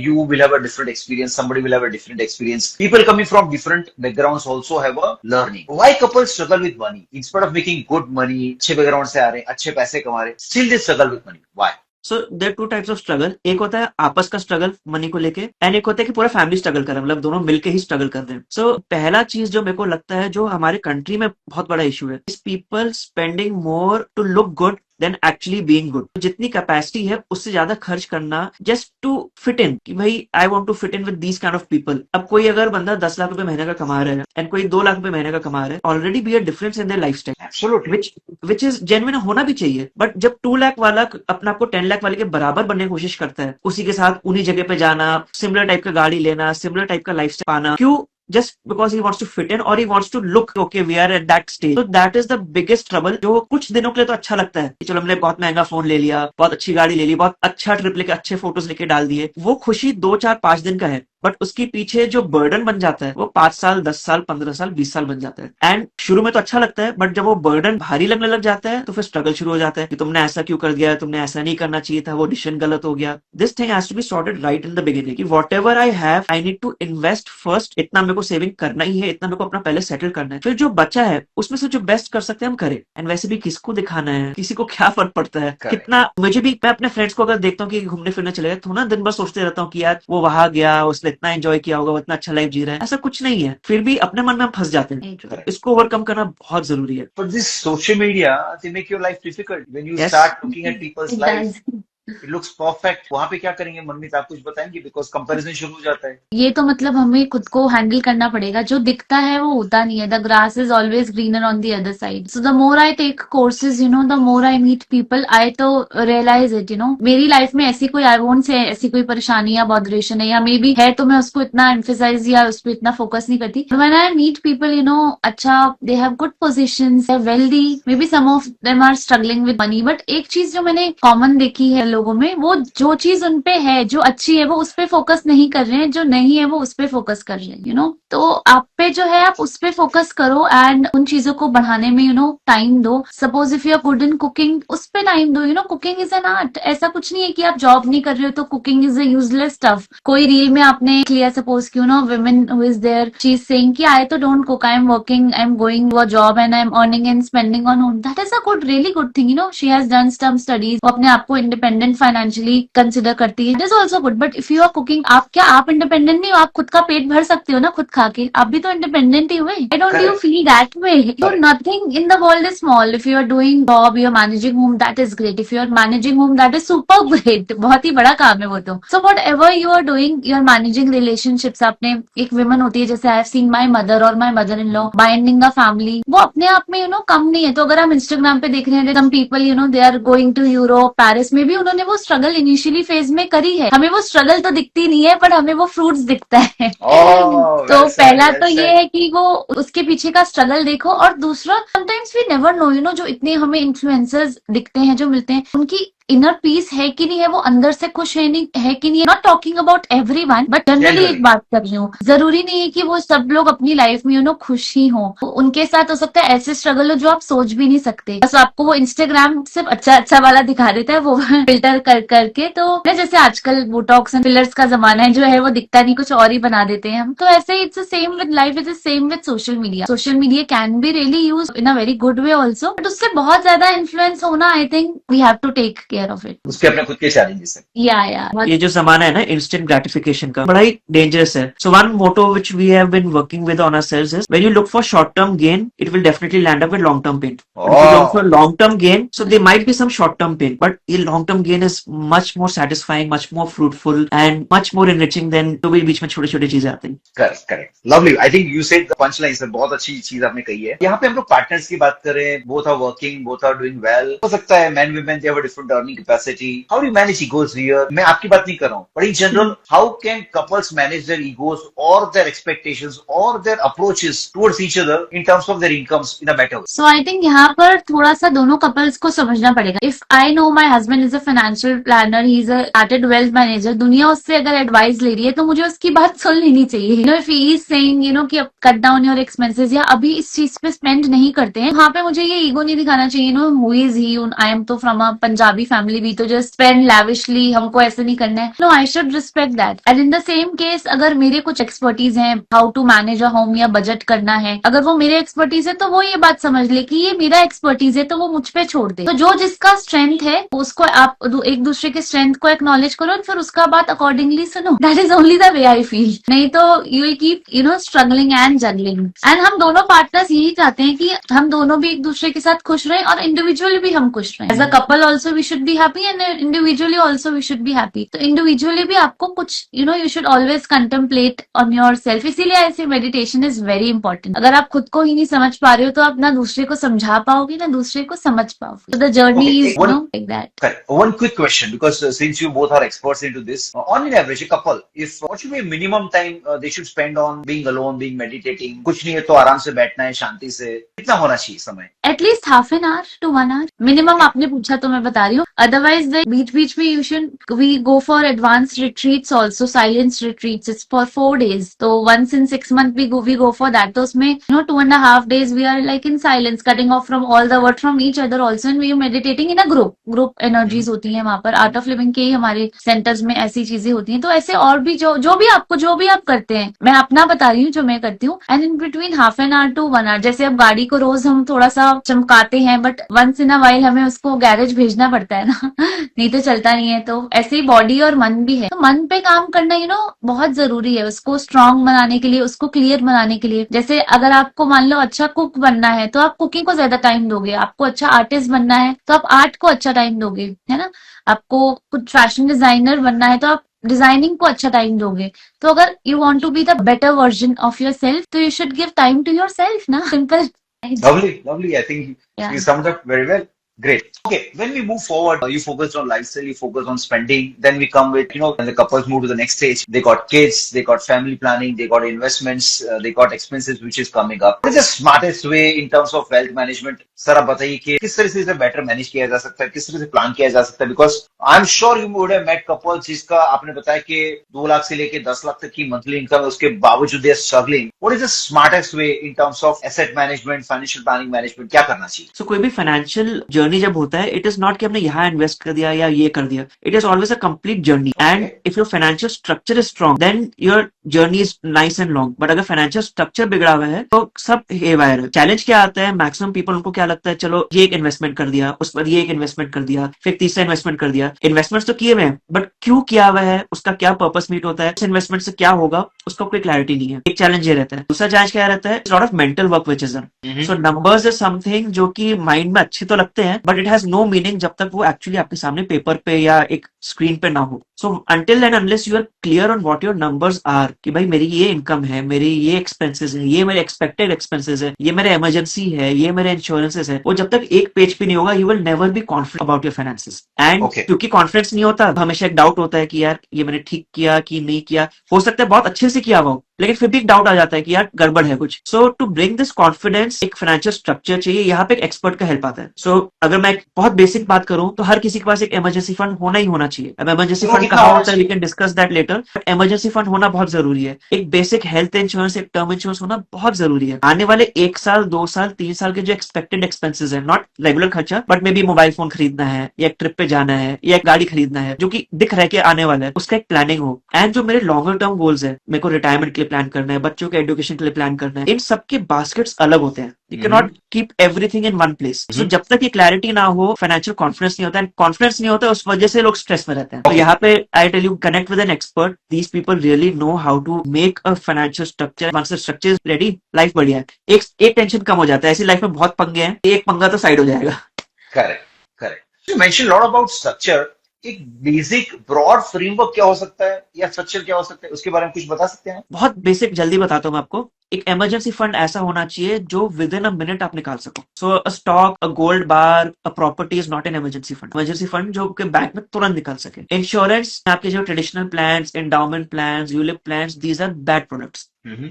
you will have a different experience. Somebody will have a different experience. People coming from different backgrounds also have a learning. Why couples struggle with money? Instead of making good money, अच्छे background से आ रहे हैं, अच्छे पैसे कमा रहे हैं, still they struggle with money. Why? So there two types of struggle. एक होता है आपस का स्ट्रगल मनी को लेके, एंड एक होता है कि पूरा फैमिली स्ट्रगल कर रहा है, मतलब दोनों मिलके ही स्ट्रगल कर रहे हैं. सो पहला चीज जो मेरे को लगता है जो हमारे कंट्री में बहुत बड़ा इशू है, is people spending more to look good then actually being good. जितनी कैपेसिटी है उससे ज्यादा खर्च करना जस्ट टू फिट इन, कि भाई I want to fit in with these kind of people. अब कोई अगर बंदा 10 लाख रुपए महीने का कमा रहा है एंड कोई 2 लाख रुपए महीने का कमा रहा है, already be a difference in their lifestyle, Absolutely. Which is genuine होना भी चाहिए. बट जब 2 लाख वाला अपने आपको 10 लाख वाले के बराबर बनने की कोशिश करता है, उसी के साथ उन्हीं जगह पे जाना, सिमिलर टाइप का गाड़ी लेना, सिमिलर टाइप का लाइफस्टाइल पाना, क्यों? just because he wants to fit in or he wants to look okay, we are at that stage. So that is the biggest trouble. जो कुछ दिनों के लिए तो अच्छा लगता है कि चलो हमने बहुत महंगा फोन ले लिया, बहुत अच्छी गाड़ी ले ली, बहुत अच्छा ट्रिप लेके अच्छे फोटोज लेके डाल दिए, वो खुशी 2 4 5 दिन का है. बट उसके पीछे जो बर्डन बन जाता है वो 5 साल 10 साल 15 साल 20 साल बन जाता है। एंड शुरू में तो अच्छा लगता है, बट जब वो बर्डन भारी लगने लग जाता है तो फिर स्ट्रगल शुरू हो जाता है कि तुमने ऐसा क्यों कर दिया, तुमने ऐसा नहीं करना चाहिए था, वो डिसीजन गलत हो गया। This thing has to be sorted right in the beginning कि whatever I have I need to invest first, इतना मेरे को सेविंग करना ही है, इतना मेरे को अपना पहले सेटल करना है, फिर जो बचा है उसमें से जो बेस्ट कर सकते हैं हम करें। एंड वैसे भी किसको दिखाना है, किसी को क्या फर्क पड़ता है Correct. कितना। मुझे भी, मैं अपने फ्रेंड्स को अगर देखता हूँ कि घूमने फिरने चले गए तो ना दिन भर सोचते रहता हूँ कि यार वो वहां गया, उसने इतना एंजॉय किया होगा, वो इतना अच्छा लाइफ जी रहा है। ऐसा कुछ नहीं है, फिर भी अपने मन में हम फंस जाते हैं। Correct. इसको ओवरकम करना बहुत जरूरी है। But this social media, they make your life difficult. When you Yes. start looking at people's It lives, does. it looks perfect. वहां पे क्या करेंगे मनमीत, आप कुछ बताएंगे? बिकॉज कंपैरिजन शुरू हो जाता है। ये तो मतलब हमें खुद को हैंडल करना पड़ेगा। जो दिखता है वो होता नहीं है। The grass is always greener on the other side. So the more I take courses, the more I meet people, I तो रियलाइज इट। मेरी लाइफ में ऐसी कोई, आई वोंट से ऐसी कोई परेशानी या बॉदरेशन है, या मे बी है तो मैं उसको इतना एम्फेसाइज या उस पर इतना फोकस नहीं करती। व्हेन आई मीट पीपल, अच्छा, they have good position, wealthy, maybe some of them are struggling with money, but एक चीज जो मैंने कॉमन देखी है लोगों में, वो जो चीज उनपे है, जो अच्छी है, वो उस पे फोकस नहीं कर रहे हैं, जो नहीं है वो उस पे फोकस कर रहे हैं। तो आप पे जो है आप उस पे फोकस करो एंड उन चीजों को बढ़ाने में टाइम दो। Suppose if you are good in cooking, उस पे टाइम दो। Cooking is an art. ऐसा कुछ नहीं है कि आप जॉब नहीं कर रहे हो तो cooking is a useless stuff. कोई रील में आपने क्लियर सपोज कि women who is there, she is saying कि आई तो don't cook, I am working, I am going to a job and I am earning and spending on home. That is a good, really good thing. She has done some studies, वो अपने आप को independent financially consider करती है। It is also good. But if you are cooking, आप independent नहीं हो? आप खुद का पेट भर सकते हो ना खुद खा के, आप भी तो इंडिपेंडेंट ही हुए। I don't you Correct. Feel that way? So Correct. nothing in the world is small. If you are doing job, you are managing home, that is great. If you are managing home, that is super great. बहुत ही बड़ा काम है वो तो। So whatever you are doing, you are managing relationships. आपने एक women होती है, जैसे I have seen my mother or my mother-in-law binding the family. वो अपने आप में कम नहीं है। तो अगर हम Instagram पे देख रहे हैं, some people they are going to Europe, Paris में भी उन्होंने वो struggle initially phase में करी है। हमें वो struggle तो दिखती नहीं है, पर हमें वो fruits दिखता है। Oh, तो well said, पहला well तो ये said. है कि वो उसके पीछे का स्ट्रगल देखो, और दूसरा समटाइम्स वी नेवर नो, जो इतने हमें इन्फ्लुएंसर्स दिखते हैं, जो मिलते हैं, उनकी इनर पीस है कि नहीं है, वो अंदर से खुश है नहीं है कि नहीं है। Not talking about everyone, but generally Generally. एक बात कर रही हूँ, जरूरी नहीं है कि वो सब लोग अपनी लाइफ में खुश ही हो। उनके साथ हो सकता है ऐसे स्ट्रगल हो जो आप सोच भी नहीं सकते। बस आपको वो इंस्टाग्राम सिर्फ अच्छा अच्छा वाला दिखा देता है, वो फिल्टर कर करके। तो जैसे आजकल बोटॉक्स एंड फिलर्स का जमाना है, जो है वो दिखता नहीं, कुछ और ही बना देते हैं हम। तो ऐसे ही it's the same with life, it's the same with social media. Social media can be really use in a very good way also, but उससे बहुत ज्यादा इन्फ्लुएंस होना, I think we have to take care of it. उसके अपने खुद के challenges है। या ये जो जमाना है ना इंस्टेंट ग्रेटिफिकेशन का, बड़ा ही डेंजरस है। So one motto which we have been working with on ourselves is when you look for short term gain, it will definitely land up with long term pain. If you look for long term gain, so there might be some short term pain, but ये long term gain is much more satisfying, much more fruitful and much more enriching than जो भी बीच में छोटे छोटे चीजें आती हैं। Correct correct, lovely. I think you said the punch line sir, बहुत अच्छी चीज आपने कही है। यहाँ पे हम लोग पार्टनर्स की बात करें, both are working, both are doing well. हो सकता है man women they have a different earning capacity, how do you manage egos here? मैं आपकी बात नहीं कर रहा हूँ, but in general how can couples manage their egos और देयर एक्सपेक्टेशंस और their approaches towards each other in terms of their incomes in a better way? So I think यहाँ पर थोड़ा सा दोनों कपल्स को समझना पड़ेगा। If I know my husband is a financial planner, he is a chartered wealth manager, दुनिया उससे अगर एडवाइस ले रही है तो मुझे उसकी बात सुन लेनी चाहिए। इफ ही इज सेइंग कि कट डाउन योर एक्सपेंसेस, या अभी इस चीज पे स्पेंड नहीं करते हैं, वहां पे मुझे ये ईगो नहीं दिखाना चाहिए। Who is he? I am तो from a Punjabi family, we तो जस्ट स्पेंड लैविशली, हमको ऐसे नहीं करना है। No, I should respect that. And in the same case, अगर मेरे कुछ एक्सपर्टीज है how to manage a home या बजट करना है, अगर वो मेरे एक्सपर्टीज है तो वो ये बात समझ ले कि ये मेरा एक्सपर्टीज है, तो वो मुझ पे छोड़ दे। तो जो जिसका स्ट्रेंथ है उसको आप एक दूसरे के स्ट्रेंथ को एक्नॉलेज करो, और फिर उसका बात अकॉर्डिंगली सुनो। That is only the way I feel. नहीं तो you will keep struggling and juggling. And हम दोनों पार्टनर्स यही चाहते हैं कि हम दोनों भी एक दूसरे के साथ खुश रहें, और इंडिविजुअली भी हम खुश रहें। As a couple also we should be happy, and individually also we should be happy. तो इंडिविजुअली भी आपको कुछ you should always contemplate on your self. इसीलिए ऐसे मेडिटेशन इज वेरी इंपॉर्टेंट। अगर आप खुद को ही नहीं समझ पा रहे हो तो आप ना दूसरे को समझा पाओगे, ना दूसरे को समझ पाओगे। The journey is like that. Correct. One quick question, because since you both are experts into this, on an average, a couple, if what should be a minimum time they should spend on being alone, being meditating? कुछ नहीं है तो आराम से बैठना है शांति से, कितना होना चाहिए समय? At least half an hour to 1 hour minimum. आपने पूछा तो मैं बता रही हूँ। Otherwise, the beach में we go for advanced retreats also, silence retreats. It's for 4 days. So once in 6 months we go for that. तो उसमें 2.5 days we are like in silence, cutting off from all the world from each other also, and we are meditating in a group energies होती हैं वहां पर. Art of living के ही हमारे centres में ऐसी चीजें होती हैं. तो ऐसे और भी जो भी आप करते हैं, मैं अपना बता रही हूँ जो मैं करती हूँ. And in between half an hour to 1 hour, जैसे अब गाड़ी को रोज हम थोड़ा सा चमकाते हैं, but once in a while हमें उसको गैरेज भेजना पड़ता है ना नहीं तो चलता नहीं है. तो ऐसे ही बॉडी और मन भी है. तो मन पे काम करना बहुत जरूरी है, उसको स्ट्रांग बनाने के लिए, उसको क्लियर बनाने के लिए. जैसे अगर आपको मान लो अच्छा कुक बनना है तो आप कुकिंग को ज्यादा टाइम दोगे. आपको अच्छा आर्टिस्ट बनना है तो आप आर्ट को अच्छा टाइम दोगे, है ना. आपको कुछ फैशन डिजाइनर बनना है तो आप डिजाइनिंग को अच्छा टाइम दोगे. तो अगर you want to be the better version of yourself, तो you should give time to your self ना. Simple. Lovely. I think Yeah. you summed up very well. Great. Okay, when we move forward, you focused on lifestyle, you focused on spending. Then we come with, when the couples move to the next stage, they got kids, they got family planning, they got investments, they got expenses which is coming up. What is the smartest way in terms of wealth management? Sir आप बताइए कि किस तरह से इसे better manage किया जा सकता है, किस तरह से प्लान किया जा सकता है. Because I am sure you would have met couples जिसका आपने बताया कि 2 लाख से लेके 10 लाख तक की मंथली इनकम है, उसके बावजूद they are struggling. What is the smartest way in terms of asset management, financial planning management, क्या करना चाहिए? सो कोई भी फाइनेंशियल जर्नी जब होता है, इट इज नॉट कि हमने यहाँ इन्वेस्ट कर दिया या ये कर दिया. It is always a complete journey. And if your financial structure is strong, then your journey is nice and long. But अगर फाइनेंशियल स्ट्रक्चर बिगड़ा हुआ है तो सब हेवायर है. चैलेंज क्या आता है, मैक्सिमम पीपल उनको क्या लगता है, चलो ये एक इन्वेस्टमेंट कर दिया, उस पर ये एक इन्वेस्टमेंट कर दिया, फिर तीसरा इन्वेस्टमेंट कर दिया. इन्वेस्टमेंट्स तो किए हुए हैं, बट क्यों किया हुआ है, उसका क्या पर्पस मीट होता है, इस इन्वेस्टमेंट से क्या होगा, उसका कोई क्लैरिटी नहीं है. एक चैलेंज ये रहता है. दूसरा चैलेंज क्या रहता है, lot of mental work which is done. So numbers is something जो कि माइंड में अच्छे तो लगते हैं, but it has no meaning जब तक वो एक्चुअली आपके सामने पेपर पे या एक स्क्रीन पे ना हो. So until and unless you are clear on what your numbers are, कि भाई मेरी ये इनकम है, मेरी ये एक्सपेंसेस है, ये मेरे एक्सपेक्टेड एक्सपेंसेस है, ये मेरे इमरजेंसी है, ये मेरे इंश्योरेंसेस है, वो जब तक एक पेज पे नहीं होगा, you will never be confident about your finances. And क्योंकि कॉन्फिडेंस नहीं होता, हमेशा एक डाउट होता है कि यार ये मैंने ठीक किया कि नहीं किया. हो सकता है बहुत अच्छे से किया हुआ हो, लेकिन फिर भी एक डाउट आ जाता है कि यार गड़बड़ है कुछ. सो टू ब्रिंग दिस कॉन्फिडेंस, एक फाइनेंशियल स्ट्रक्चर चाहिए. यहाँ पे एक एक्सपर्ट का हेल्प आता है. सो अगर मैं एक बहुत बेसिक बात करूं तो हर किसी के पास एक इमरजेंसी फंड होना ही होना चाहिए. अब इमरजेंसी फंड कहाँ होता है, we can discuss that later, but emergency fund होना बहुत जरूरी है. एक बेसिक हेल्थ इंश्योरेंस, एक टर्म इंश्योरेंस होना बहुत जरूरी है. आने वाले 1 साल 2 साल 3 साल के जो एक्सपेक्टेड एक्सपेंसेस है, नॉट रेगुलर खर्चा, but may be mobile phone खरीदना है, या एक ट्रिप पे जाना है, या एक गाड़ी खरीदना है जो कि दिख रहा है कि आने वाला है, उसका एक प्लानिंग हो. एंड जो मेरे लॉन्गर टर्म गोल्स है, मेरे को रिटायरमेंट के लिए प्लान करना है, बच्चों के एजुकेशन के लिए प्लान करना है, इन सबके बास्केट्स अलग होते हैं. You can not keep everything in one place. So जब तक ये क्लैरिटी ना हो, फाइनेंशियल कॉन्फिडेंस नहीं होता है. कॉन्फिडेंस नहीं होता है, उस वजह से लोग स्ट्रेस में रहते हैं. तो यहाँ पे I tell you, connect with an expert. These people really know how to make a financial structure. Once the structure is ready, life बढ़िया है. एक टेंशन कम हो जाता है. ऐसी लाइफ में बहुत पंगे हैं, एक पंगा तो साइड हो जाएगा. Correct. You mention lot about structure. एक बेसिक ब्रॉड फ्रेमवर्क क्या हो सकता है, या स्ट्रक्चर क्या हो सकता है, उसके बारे में कुछ बता सकते हैं? बहुत बेसिक जल्दी बताता हूँ मैं आपको. एक इमरजेंसी फंड ऐसा होना चाहिए जो विद इन अ मिनट आप निकाल सको. So a stock, a gold bar, a property is not an emergency fund. Emergency fund जो कि बैंक में तुरंत निकल सके. इंश्योरेंस, आपके जो traditional plans, endowment plans, ULIP plans, these are bad products.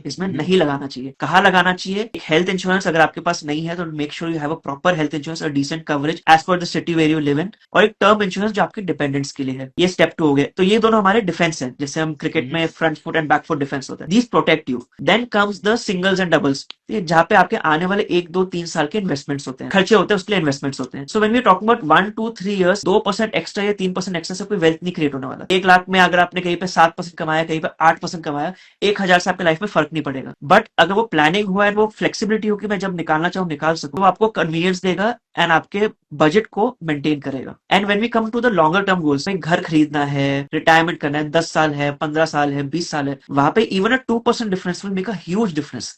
इसमें नहीं लगाना चाहिए. कहाँ लगाना चाहिए? एक हेल्थ इंश्योरेंस अगर आपके पास नहीं है तो make sure you have a proper health insurance, और decent coverage as per the city where you live in. और एक टर्म इंश्योरेंस जो आपके डिपेंडेंट्स के लिए है. ये स्टेप 2 हो गए. तो ये दोनों हमारे डिफेंस है, जैसे हम क्रिकेट में front foot and back foot defence होता है. These protect you. Then comes the singles and doubles, जहाँ पे आपके आने वाले 1 2 3 साल के इन्वेस्टमेंट्स होते हैं, खर्चे होते हैं, उसके लिए इन्वेस्टमेंट्स होते हैं. So when we talk about 1 2 3 years, 2% extra या 3% एक्स्ट्रा से कोई वेल्थ नहीं क्रिएट होने वाला. 1 लाख में अगर आपने कहीं पे 7% कमाया, कहीं पे 8% कमाया, 1,000 से आपकी लाइफ में फर्क नहीं पड़ेगा. बट अगर वो प्लानिंग हुआ है, वो फ्लेक्सिबिलिटी हो कि मैं जब निकालना चाहूँ निकाल सकूं, वो आपको कन्वीनियंस देगा एंड आपके बजट को मेंटेन करेगा. And when we come to the longer term goals, घर खरीदना है, रिटायरमेंट करना है, 10 साल है, 15 साल है, 20 साल है, वहां पे even a 2% difference will make a huge difference.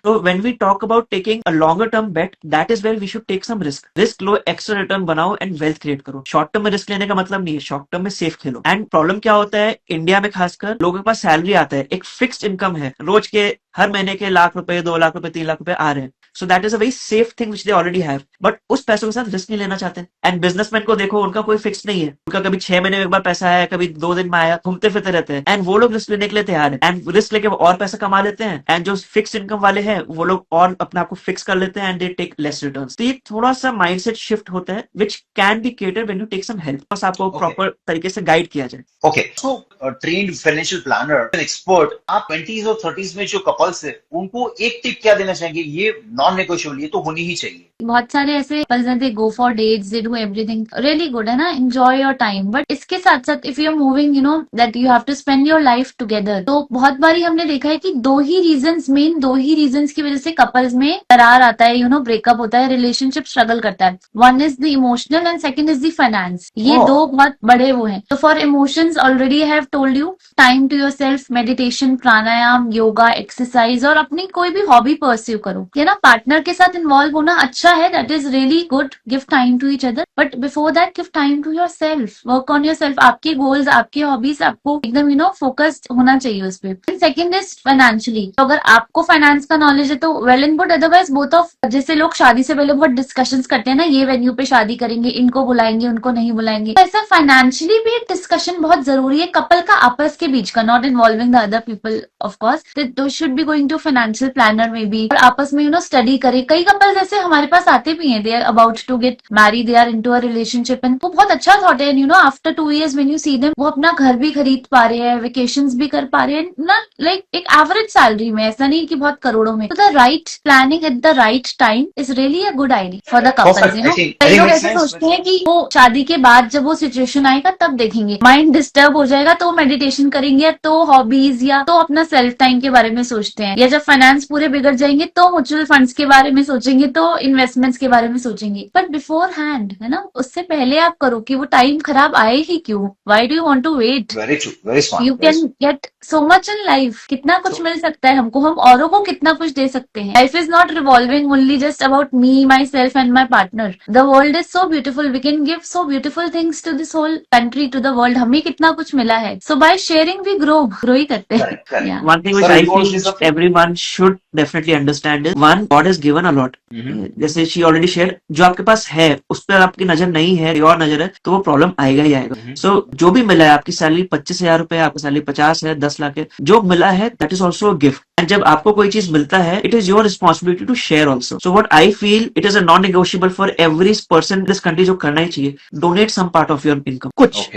So when we talk about taking a longer term bet, that is where we should take some risk. Risk low, extra return बनाओ and wealth create करो. Short term में risk लेने का मतलब नहीं है, short term में safe Khelo. And problem क्या होता है इंडिया में, खासकर लोगों के पास सैलरी आता है, एक फिक्स्ड इनकम है, रोज के हर महीने के लाख रुपए, 2 लाख रुपए, 3 लाख रुपए आ रहे हैं. So that is a very safe thing which they already have, but उस पैसों के साथ रिस्क नहीं लेना चाहते। एंड बिजनेसमैन को देखो, उनका कोई फिक्स नहीं है, उनका कभी 6 महीने में एक बार पैसा आया, कभी 2 दिन में आया, घूमते फिरते रहते हैं, एंड वो लोग रिस्क लेने के लिए तैयार है, एंड रिस्क लेके वो और पैसा कमा लेते हैं, एंड जो फिक्स इनकम वाले हैं वो लोग और अपने आप को फिक्स कर लेते हैं, and they take less returns. तो ये थोड़ा सा माइंडसेट शिफ्ट होता है which can be cater when you take some help, बस आपको प्रॉपर तरीके से गाइड किया जाए। Okay, so trained financial planner, an expert, आप 20s और 30s में जो कपल्स है उनको एक टिप क्या देना चाहेंगे? ये नॉन नेगोशिएबल, ये तो होनी ही चाहिए। बहुत सारे ऐसे कपल्स हैं, they go for dates, they do everything really good, है ना, एंजॉय योर टाइम, बट इसके साथ साथ if you are moving, you know that you have to spend your life together, तो बहुत बारी हमने देखा है कि दो ही रीजंस की वजह से कपल्स में दरार आता है, यू नो ब्रेकअप होता है, रिलेशनशिप स्ट्रगल करता है। One is the emotional and second is the finance. ये दो बहुत बड़े वो हैं। तो for emotions already I have told you, time to your self, meditation, pranayama, yoga, exercise, और अपनी कोई भी हॉबी परस्यू करो, है ना। पार्टनर के साथ इन्वॉल्व होना अच्छा है, that is really good, give time to each other, but before that give time to your self, work on your self. आपके गोल्स, आपके हॉबीज, आपको एकदम, यू नो, फोकस्ड होना चाहिए उस पर। सेकंड इज फाइनेंशियली, तो अगर आपको फाइनेंस का नॉलेज है तो well and good, otherwise both of, जैसे लोग शादी से पहले बहुत डिस्कशंस करते हैं ना, ये वेन्यू पे शादी करेंगे, इनको बुलाएंगे, उनको नहीं बुलाएंगे, तो ऐसा फाइनेंशियली भी एक डिस्कशन बहुत जरूरी है कपल का, आपस के बीच का, not involving the other people of course. Though should be going to financial planner में भी, और आपस में, यू नो, स्टडी करे। कई कपल्स ऐसे हमारे पास आते भी हैं, they are about to get married, they are into a relationship, and वो बहुत अच्छा थॉट है, you know, after 2 years when you see them, वो अपना घर भी खरीद पा रहे हैं, वेकेशंस भी कर पा रहे हैं ना, लाइक एक एवरेज सैलरी में, ऐसा नहीं कि बहुत करोड़ों में। तो the right planning at the right time is really a good idea for the couples, you know. कई लोग ऐसे सोचते हैं कि वो शादी के बाद जब वो सिचुएशन आएगा तब देखेंगे, माइंड डिस्टर्ब हो जाएगा तो मेडिटेशन करेंगे, तो हॉबीज या तो अपना सेल्फ टाइम के बारे में सोचते हैं, या जब फाइनेंस पूरे बिगड़ जाएंगे तो म्यूचुअल फंड्स के बारे में सोचेंगे, तो इन्वेस्टमेंट्स के बारे में सोचेंगे। बट बिफोर हैंड, है ना, उससे पहले आप करो कि वो टाइम खराब आए ही क्यों, why do you want to wait? Very true, very smart. You can get so much in life, कितना कुछ मिल सकता है हमको, हम औरों को कितना कुछ दे सकते हैं। Life is not revolving only just about me, myself and my partner. The world is so beautiful, we can give so beautiful things to this whole country, to the world. हमें कितना कुछ मिला है, so by sharing we grow ही करते हैं। Yeah. One thing which Sorry, I you want to feel say something? everyone should definitely understand is, one, God has given a lot. जैसे she already shared, जो आपके पास है उस पर आपकी नजर नहीं है, और नजर है, तो वो प्रॉब्लम आएगा ही आएगा। सो जो भी मिला है, आपकी सैलरी 25,000 रुपए, आपकी सैलरी 50 है, 10 लाख है, जो मिला है that is also gift. And जब आपको कोई चीज मिलता है, it is your responsibility to share also. So what I feel, it is a non negotiable for every person this country, जो करना ही चाहिए, donate some part of your income. कुछ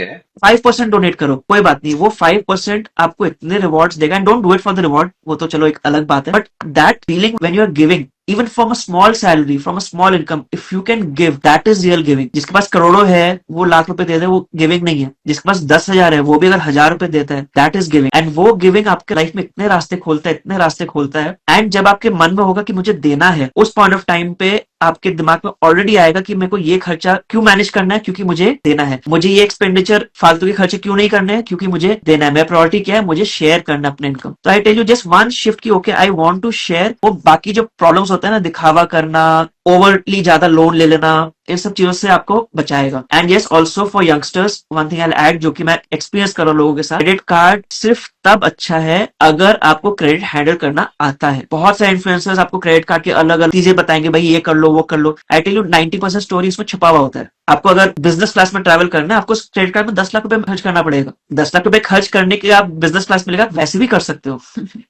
5% डोनेट करो, कोई बात नहीं, वो 5% आपको इतने रिवॉर्ड्स देगा। And don't do it for the reward, वो तो चलो एक अलग बात है, but that feeling when you are giving, even from a small salary, from a small income, if you can give, that is real giving. जिसके पास करोड़ों है वो लाख रुपए दे दे, वो गिविंग नहीं है। जिसके पास 10,000 है वो भी अगर 1,000 रुपए देता है, that is giving. एंड वो गिविंग आपके लाइफ में इतने रास्ते खोलता है, इतने रास्ते खोलता है। एंड जब आपके मन में होगा कि मुझे देना है, उस पॉइंट ऑफ टाइम पे आपके दिमाग में ऑलरेडी आएगा कि मेरे को ये खर्चा क्यों मैनेज करना है, क्योंकि मुझे देना है। मुझे ये एक्सपेंडिचर, फालतू के खर्चे क्यों नहीं करने हैं, क्योंकि मुझे देना है। मेरा प्रायोरिटी क्या है, मुझे शेयर करना अपने इनकम। तो I tell you just one shift की okay I want to share. वो बाकी जो प्रॉब्लम्स होता है ना, दिखावा करना, ओवरली ज्यादा लोन ले लेना, इन सब चीजों से आपको बचाएगा। And yes, also for youngsters one thing I add, जो कि मैं एक्सपीरियंस कर रहा हूं लोगों के साथ, क्रेडिट कार्ड सिर्फ तब अच्छा है अगर आपको क्रेडिट हैंडल करना आता है। बहुत सारे इन्फ्लुएंसर्स आपको क्रेडिट कार्ड की अलग अलग चीजें बताएंगे, भाई ये कर लो, वो कर लो। आई टेल यू 90% स्टोरी इसमें छुपा हुआ होता है। आपको अगर बिजनेस क्लास में ट्रैवल करना है, आपको क्रेडिट कार्ड में 10 लाख रुपए खर्च करना पड़ेगा। 10 लाख रुपए खर्च करने के आप बिजनेस क्लास में लेगा, वैसे भी कर सकते हो।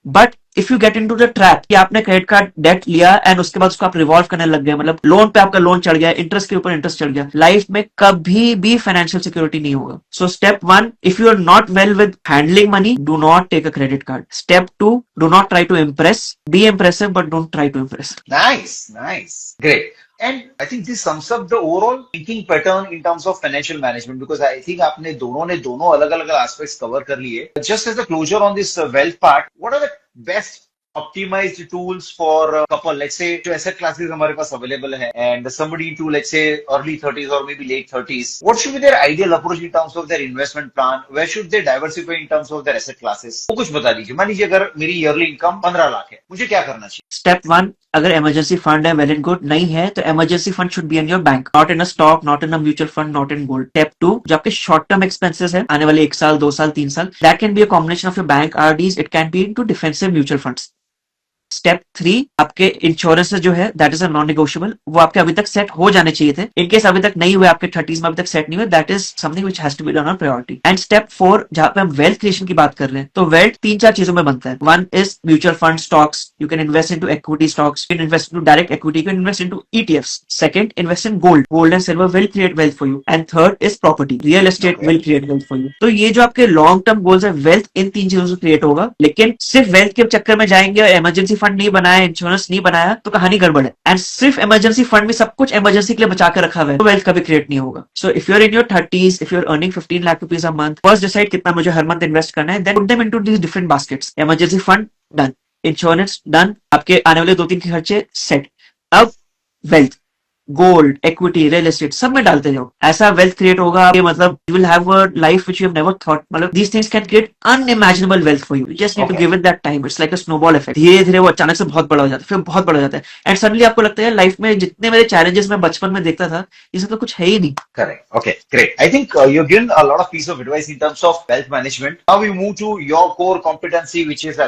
But if you get into the trap कि आपने क्रेडिट कार्ड डेट लिया एंड उसके बाद उसको आप रिवॉल्व करने लग गए, मतलब लोन पे आपका लोन चढ़ गया, इंटरेस्ट के ऊपर इंटरेस्ट चढ़ गया, लाइफ में कभी भी फाइनेंशियल सिक्योरिटी नहीं होगा। So step 1, if you are not well with handling money, do not take a credit card. Step 2, do not try to impress, be impressive but don't try to impress. Nice, great. And I think this sums up the overall thinking pattern in terms of financial management, because I think आपने दोनों ने दोनों अलग-अलग aspects cover कर लिए। Just as a closure on this wealth part, what are the best optimized tools for a couple? Let's say जो asset classes हमारे पास available है, and somebody into let's say early 30s or maybe late 30s, what should be their ideal approach in terms of their investment plan? Where should they diversify in terms of their asset classes? वो कुछ बता दीजिए। मान लीजिए अगर मेरी yearly income 15 lakh है, मुझे क्या करना चाहिए? स्टेप 1, अगर इमरजेंसी फंड है, वेल एंड गुड। नहीं है तो emergency fund should be in your bank, not in a stock, not in a mutual fund, not in gold. Step 2, जो आपके शॉर्ट टर्म एक्सपेंसेस है, आने वाले 1 साल, 2 साल, 3 साल, that can be a combination of your bank RDs, it can be into defensive mutual funds. Step 3 आपके insurance जो है that is a non negotiable, वो आपके अभी तक सेट हो जाने चाहिए थे। इनकेस अभी तक नहीं हुए, आपके 30s में अभी तक सेट नहीं हुए, that is something which has to be done on priority. And step 4 जहां पे हम वेल्थ क्रिएशन की बात कर रहे हैं, तो वेल्थ 3-4 चीजों में बनता है। One is mutual fund stocks, you can invest into equity stocks, you can invest into direct equity, you can invest into ETFs। Second, invest in gold and silver will create wealth for you. And third is property, real estate will create wealth for you. तो ये जो आपके long term goals है, wealth in 3 चीजों से create होगा। लेकिन सिर्फ वेल्थ के चक्कर में जाएंगे और इमरजेंसी फंड नहीं बनाया, इंश्योरेंस नहीं बनाया, तो कहानी गड़बड़ है। एंड सिर्फ इमरजेंसी फंड में सब कुछ इमरजेंसी के लिए बचा कर रखा हुआ है, तो वेल्थ कभी क्रिएट नहीं होगा। So if you are in your 30s, if you are earning 15 lakh rupees a month, first decide कितना मुझे हर मंथ इन्वेस्ट करना है, then put them into these different baskets. Emergency fund done, insurance done, आपके आने वाले 2-3 खर्चे सेट। अब wealth, gold, equity, real estate सब में डालते जाओ, ऐसा वेल्थ क्रिएट होगा कि मतलब you will have a life which you have never thought. मतलब these things can create unimaginable wealth for you, you just need to give it that time. It's like a snowball effect, धीरे धीरे वो अचानक से बहुत बड़ा हो जाता है, फिर बहुत बड़ा हो जाता है, एंड सडनली आपको लगता है लाइफ में जितने मेरे चैलेंजेस मैं बचपन में देखता था, ये सब तो कुछ है ही नहीं। Correct. Okay, great. I think you've given a lot of piece of advice in terms of wealth management. Now we move to your core competency, which is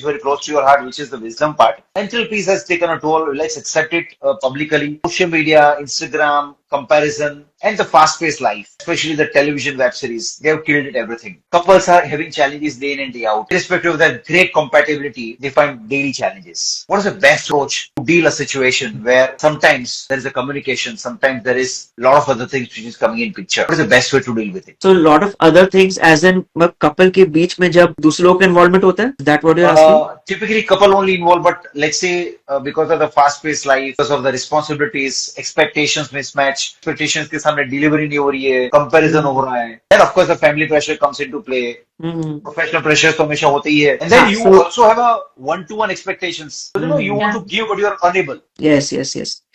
very close to your heart, which is the wisdom part. Mental peace has taken a toll. Let's accept it publicly. Social media, Instagram, comparison, and the fast-paced life, especially the television web series, they have killed it everything. Couples are having challenges day in and day out. Irrespective of their great compatibility, they find daily challenges. What is the best approach to deal a situation where sometimes there is a communication, sometimes there is a lot of other things which is coming in picture? What is the best way to deal with it? So lot of other things as in couple के बीच में जब दूसरे लोग का involvement होता है, that what you're asking? Typically couple only involved, but let's say because of the fast-paced life, because of the responsibilities, expectations mismatch, expectations के सामने delivery नहीं हो रही है, comparison हो रहा है, then of course the family pressure comes into play. Professional pressure तो हमेशा होते ही है, and then you also have a one-to-one expectations. So, you know, you want to give but you are unable. Yes.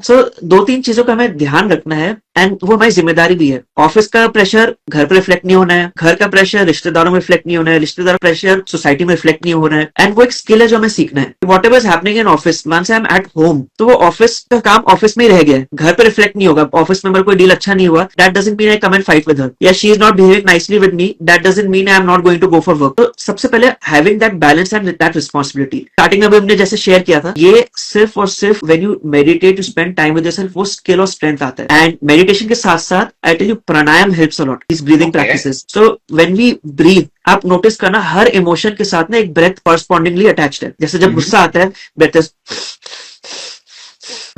So 2-3 चीजों का हमें ध्यान रखना है, एंड वो हमारी जिम्मेदारी भी है। ऑफिस का प्रेशर घर पर रिफ्लेक्ट नहीं होना है, घर का प्रेशर रिश्तेदारों में रिफ्लेक्ट नहीं होना है, रिश्तेदार प्रेशर सोसाइटी में रिफ्लेक्ट नहीं होना है, एंड वो एक स्किल है जो हमें सीखना है। Whatever is happening in office, once I am at home, तो वो ऑफिस का काम ऑफिस में ही रह गया है, घर पे रिफ्लेक्ट नहीं होगा। ऑफिस में मेरे कोई डील अच्छा नहीं हुआ, that doesn't mean I come and fight with her, या she is not behaving nicely with me, that doesn't mean I am not going to go for work. तो सबसे पहले having that balance and that responsibility. Starting में भी हमने जैसे share किया था, ये सिर्फ और सिर्फ when you meditate, you spend time with yourself, वो स्किल और स्ट्रेंथ आता है। एंड मेडिटेशन के साथ साथ I tell you, pranayam helps a lot. These breathing practices. So when we breathe, आप नोटिस करना हर इमोशन के साथ ना एक ब्रेथ कॉरस्पॉन्डिंगली अटैच्ड है। जैसे जब गुस्सा आता है, breath is,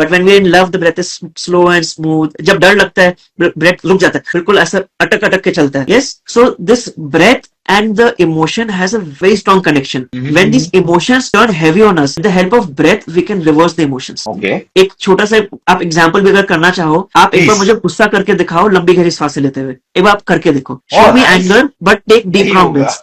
but when we in love the breath is slow and smooth. जब डर लगता है, ब्रेथ रुक जाता है, बिल्कुल ऐसा अटक अटक के चलता है। Yes, so this breath and the emotion has a very strong connection. When these emotions turn heavy on us, with the help of breath, we can reverse the emotions. Okay. एक छोटा सा आप एग्जाम्पल भी अगर करना चाहो, आप एक बार मुझे गुस्सा करके दिखाओ, लंबी गहरी सांसें लेते हुए, एक बार आप करके देखो। Show me anger, but take deep long breaths.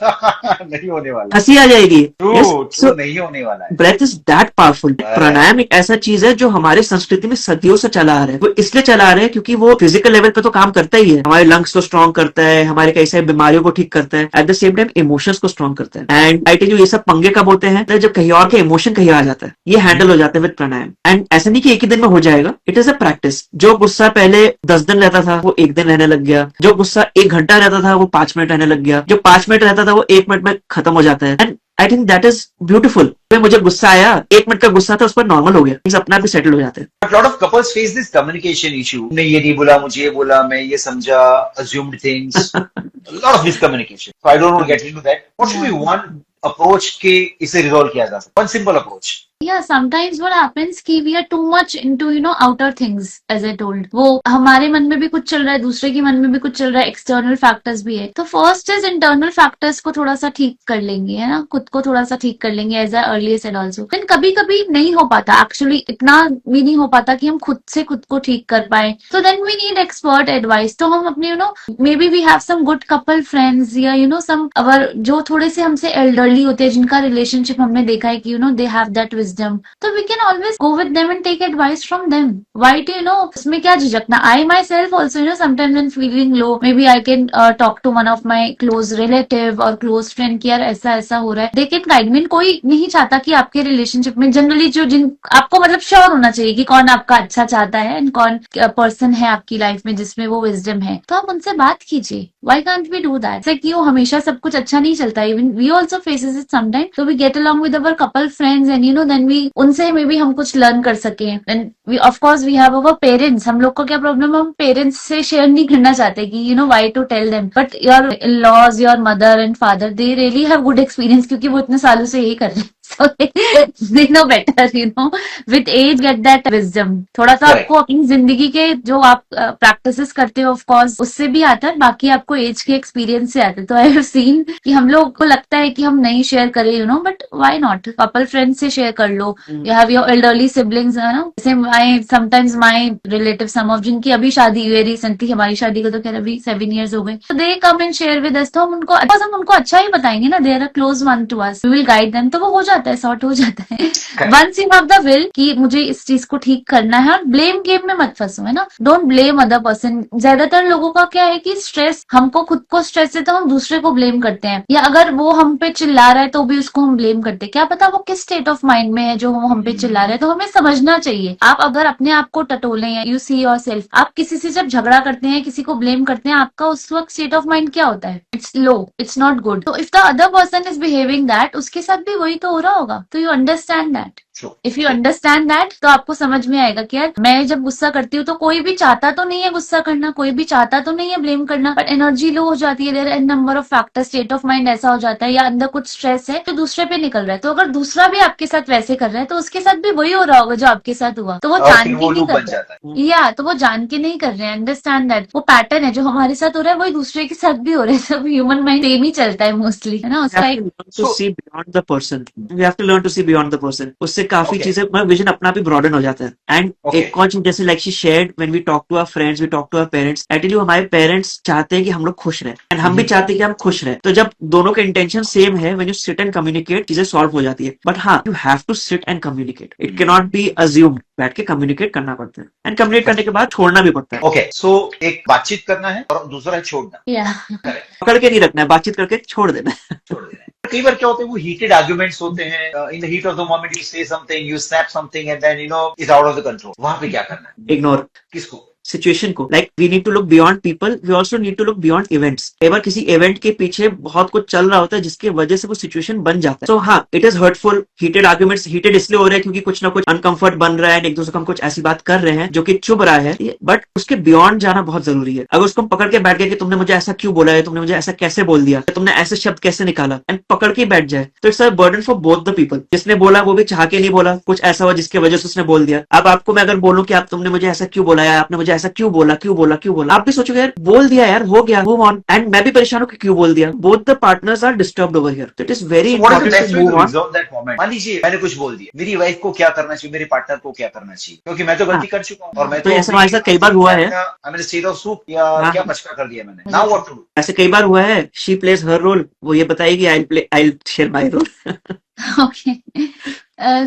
नहीं होने वाला, हंसी आ जाएगी। True, नहीं होने वाला है। Breath is that powerful. Pranayama एक ऐसा चीज है जो हमारे संस्कृति में सदियों से चला आ रहा है। वो इसलिए चला आ रहा है क्योंकि वो फिजिकल लेवल पे तो काम करता ही है, हमारे लंग्स को स्ट्रॉन्ग करता है, हमारे कई सारी बीमारियों को ठीक करता है, at the same time emotions को स्ट्रॉन्ग करता है। एंड आई टेल यू, ये सब पंगे कब होते हैं, जब कहीं और के इमोशन कहीं आ जाता है, ये हैंडल हो जाता है विद प्राणायाम। एंड ऐसा नहीं कि एक ही दिन में हो जाएगा, इट इज अ प्रैक्टिस। जो गुस्सा पहले 10 दिन रहता था, वो 1 दिन रहने लग गया। जो गुस्सा 1 घंटा रहता था, वो 5 मिनट रहने लग गया। जो 5 मिनट रहता था, वो 1 मिनट में खत्म हो जाता है। And I think that is beautiful. मुझे गुस्सा आया, 1 मिनट का गुस्सा था, उस पर नॉर्मल हो गया, अपना भी सेटल हो जाते हैं। But lot of couples face this communication issue. ने ये नहीं बोला, मुझे ये बोला, मैं ये समझा, assumed things, a lot of miscommunication. So I don't want to get into that. What should be one approach के इसे resolve किया जा सकता? One simple approach. Yeah, sometimes what happens कि we are too much into outer things, as I told. वो हमारे मन में भी कुछ चल रहा है, दूसरे के मन में भी कुछ चल रहा है, एक्सटर्नल फैक्टर्स भी है। तो फर्स्ट इज इंटरनल फैक्टर्स को थोड़ा सा ठीक कर लेंगे, है ना, खुद को थोड़ा सा ठीक कर लेंगे, as I earlier said also. लेकिन कभी कभी नहीं हो पाता, एक्चुअली इतना भी नहीं हो पाता कि हम खुद से खुद को ठीक कर पाए। तो then we need expert advice. तो हम अपने maybe we have some good couple friends, या सम अवर जो थोड़े से हमसे एल्डरली होते हैं, जिनका रिलेशनशिप हमने देखा है कि they have that wisdom, so we can always go with them and take advice from them. Why to उसमें क्या झिझकना? I myself also sometimes when feeling low, maybe I can talk to one of my close relative or close friend कि यार ऐसा ऐसा हो रहा है, they can guide me. कोई नहीं चाहता कि आपके रिलेशनशिप में जनरली जिन आपको मतलब श्योर होना चाहिए कि कौन आपका अच्छा चाहता है एंड कौन पर्सन है आपकी लाइफ में जिसमें वो विजडम है, तो आप उनसे बात कीजिए। Why can't we do that? क्यों हमेशा सब कुछ अच्छा नहीं चलता? Even we also faces it sometime, so we get along with our couple friends and then we उनसे मे बी हम कुछ लर्न कर सके। And we of course we have our parents. हम लोग को क्या प्रॉब्लम है, हम पेरेंट्स से शेयर नहीं करना चाहते कि why to tell them, but your laws, your mother and father, they really have good experience, क्योंकि वो इतने सालों से यही कर रहे हैं। So they know better, with age get that wisdom। थोड़ा सा Correct. आपको अपनी जिंदगी के जो आप प्रैक्टिसेस करते हो ऑफ कोर्स उससे भी आता है, बाकी आपको एज के एक्सपीरियंस से आता है। तो आई हैव सीन कि हम लोग को लगता है कि हम नहीं शेयर करें, but why not, couple friend से शेयर कर लो। You have your elderly siblings, जैसे sometimes my relative, some of जिनकी अभी शादी हुई है रिसेंटली, हमारी शादी को तो खैर अभी 7 years हो गए, तो they come and share with us. तो हम उनको अच्छा ही बताएंगे ना, they are a close one to us, we will guide them, तो वो हो जाता है, सॉर्ट हो जाता है। Once you have the will कि मुझे इस चीज को ठीक करना है, और ब्लेम गेम में मत फंसो, है ना, डोंट ब्लेम अदर पर्सन। ज्यादातर लोगों का क्या है कि स्ट्रेस, हमको खुद को स्ट्रेस है तो हम दूसरे को ब्लेम करते हैं, या अगर वो हम पे चिल्ला रहा है तो भी उसको हम ब्लेम करते हैं। क्या पता वो किस स्टेट ऑफ माइंड में है जो वो हम पे चिल्ला रहा है, तो हमें समझना चाहिए। आप अगर अपने आप को टटोले हैं, यू सी योर सेल्फ, आप किसी से जब झगड़ा करते हैं, किसी को ब्लेम करते हैं, आपका उस वक्त स्टेट ऑफ माइंड क्या होता है? It's low, it's not good. तो if the other person is behaving that, उसके साथ भी वही तो हो रहा होगा, तो you understand that. If you understand that, तो आपको समझ में आएगा कि यार मैं जब गुस्सा करती हूँ तो कोई भी चाहता तो नहीं है गुस्सा करना, कोई भी चाहता तो नहीं है ब्लेम करना, बट एनर्जी लो हो जाती है, there are number of factor, state of mind ऐसा हो जाता है, या अंदर कुछ स्ट्रेस है जो दूसरे पे निकल रहा है। तो अगर दूसरा भी आपके साथ वैसे कर रहा है तो उसके साथ भी वही हो रहा होगा जो आपके साथ हुआ, तो वो जान के नहीं कर रहे, या तो वो जान के नहीं कर रहे हैं। अंडरस्टैंड दैट वो पैटर्न है जो हमारे साथ हो रहा है, वही दूसरे के साथ भी हो रहा है। सब ह्यूमन माइंड सेम ही चलता है मोस्टली, है ना, उसका एक उससे काफी चीजें, विजन अपना भी ब्रॉडन हो जाता है। एंड एक और चीज, जैसे like she shared, when we talk to our friends, we talk to our parents, I tell you हमारे पेरेंट्स चाहते हैं कि हम लोग खुश रहे, एंड हम भी चाहते हैं कि हम खुश रहे। तो जब दोनों के इंटेंशन सेम है, when you sit and communicate, चीजें सॉल्व हो जाती है। बट हाँ, you have to sit and communicate, it can not be assumed, बैठ के कम्युनिकेट करना पड़ता है, एंड कम्युनिकेट करने के बाद छोड़ना भी पड़ता है। ओके, सो एक बातचीत करना है और दूसरा है छोड़ना। पकड़ के नहीं रखना है, बातचीत करके छोड़ देना है। कई बार क्या होता है, वो हीटेड आर्ग्यूमेंट्स होते हैं, in the heat of the moment you say something, you snap something and then is out of the control. वहां पे क्या करना है? इग्नोर किसको? सिचुएशन को। Like we need to look beyond people, we also need to look beyond events. कई बार किसी इवेंट के पीछे बहुत कुछ चल रहा होता है जिसकी वजह से वो सिचुएशन बन जाता है। तो हाँ, it is hurtful. Heated arguments heated इसलिए हो रहे हैं क्योंकि कुछ ना कुछ अनकंफर्ट बन रहा है, एक दूसरे को हम कुछ ऐसी बात कर रहे हैं जो कि चुभ रहा है, बट उसके बियॉन्ड जाना बहुत जरूरी है। अगर उसको पकड़ के बैठ गए कि तुमने मुझे ऐसा क्यों बोला है, तुमने मुझे ऐसा कैसे बोल दिया, तुमने ऐसे शब्द कैसे निकाला, एंड पकड़ के बैठ जाए, तो it's a burden for both the people. जिसने बोला वो भी चाह के नहीं बोला, कुछ ऐसा हुआ जिसकी वजह से उसने बोल दिया। अब आपको मैं अगर बोलूं कि आप तुमने मुझे ऐसा क्यों बोला है, आपने मुझे ऐसा क्यों बोला, आप भी सोचोगे यार बोल दिया यार, हो गया, मूव ऑन। एंड मैं भी परेशान हूं कि क्यों बोल दिया। Both the partners are disturbed over here, it is very important to move on. मान लीजिए मैंने कुछ बोल दिया, मेरी वाइफ को क्या करना चाहिए, मेरे पार्टनर को क्या करना चाहिए, क्योंकि मैं तो गलती कर चुका हूँ, और मैं तो ऐसा हमारे साथ कई बार हुआ है, मैंने स्टेट ऑफ सूप या क्या पचका कर दिया मैंने, नाउ व्हाट टू डू। ऐसे कई बार हुआ है, शी प्लेज हर रोल, वो ये बताएगी I share my role. Okay.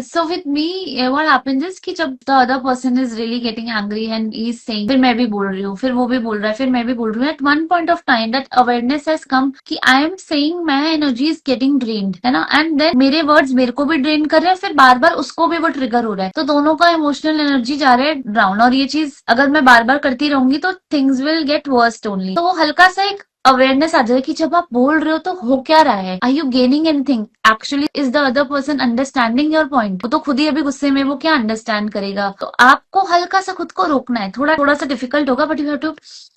So with me, what happens is कि जब the other person is really getting angry and he is saying, फिर मैं भी बोल रही हूँ, फिर वो भी बोल रहा है, फिर मैं भी बोल रही हूँ, at one point of time that awareness has come कि I am saying my energy is getting drained, है ना, and then मेरे words मेरे को भी ड्रेन कर रहे हैं, फिर बार बार उसको भी वो ट्रिगर हो रहा है, तो दोनों का इमोशनल एनर्जी जा रहा है डाउन। और ये चीज अगर मैं बार बार करती रहूंगी तो things will get worst only. तो वो हल्का सा एक अवेयरनेस आ जाए कि जब आप बोल रहे हो तो हो क्या रहा है, are you gaining anything, actually is the other person understanding your point. वो तो खुद ही अभी गुस्से में, वो क्या अंडरस्टैंड करेगा। तो आपको हल्का सा खुद को रोकना है, थोड़ा सा डिफिकल्ट होगा, बट यू हैव टू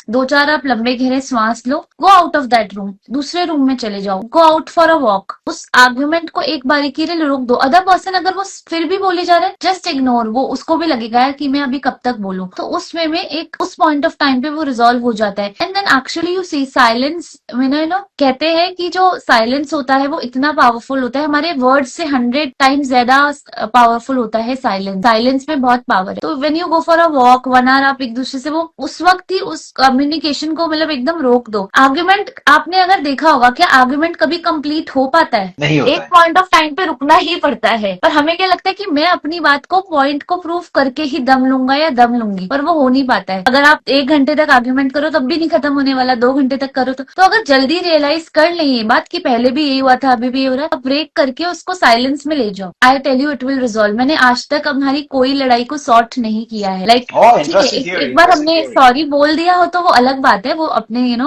2-4 आप लंबे गहरे सांस लो, go out of that room, दूसरे रूम में चले जाओ, go out for a walk. उस आर्ग्यूमेंट को एक बारी के लिए रोक दो। अदर पर्सन अगर वो फिर भी बोले जा रहे हैं, जस्ट इग्नोर, वो उसको भी लगेगा यार कि मैं अभी कब तक बोलूं, तो उस वे में एक उस पॉइंट ऑफ टाइम पे वो रिजॉल्व हो जाता है। And then actually you see silence, कहते हैं कि जो साइलेंस होता है वो इतना पावरफुल होता है, हमारे वर्ड से 100 टाइम्स ज्यादा पावरफुल होता है साइलेंस में बहुत पावर है। तो when you go for a walk 1 hour, आप एक दूसरे से वो उस वक्त ही उस कम्युनिकेशन को मतलब एकदम रोक दो। आर्ग्यूमेंट आपने अगर देखा होगा, क्या आर्ग्यूमेंट कभी कंप्लीट हो पाता है? नहीं होता एक पॉइंट ऑफ टाइम पे रुकना ही पड़ता है। पर हमें क्या लगता है कि मैं अपनी बात को पॉइंट को प्रूव करके ही दम लूंगा या दम लूंगी, पर वो हो नहीं पाता है। अगर आप 1 घंटे तक आर्ग्यूमेंट करो तब भी नहीं खत्म होने वाला, 2 घंटे तक करो तो अगर जल्दी रियलाइज कर लें ये बात कि पहले भी यही हुआ था, अभी भी ये हो रहा है, ब्रेक करके उसको साइलेंस में ले जाओ। I tell you it will resolve. मैंने आज तक हमारी कोई लड़ाई को सॉर्ट नहीं किया है। लाइक Oh, ठीक है, interesting theory, एक बार interesting हमने theory. सॉरी बोल दिया हो तो वो अलग बात है, वो अपने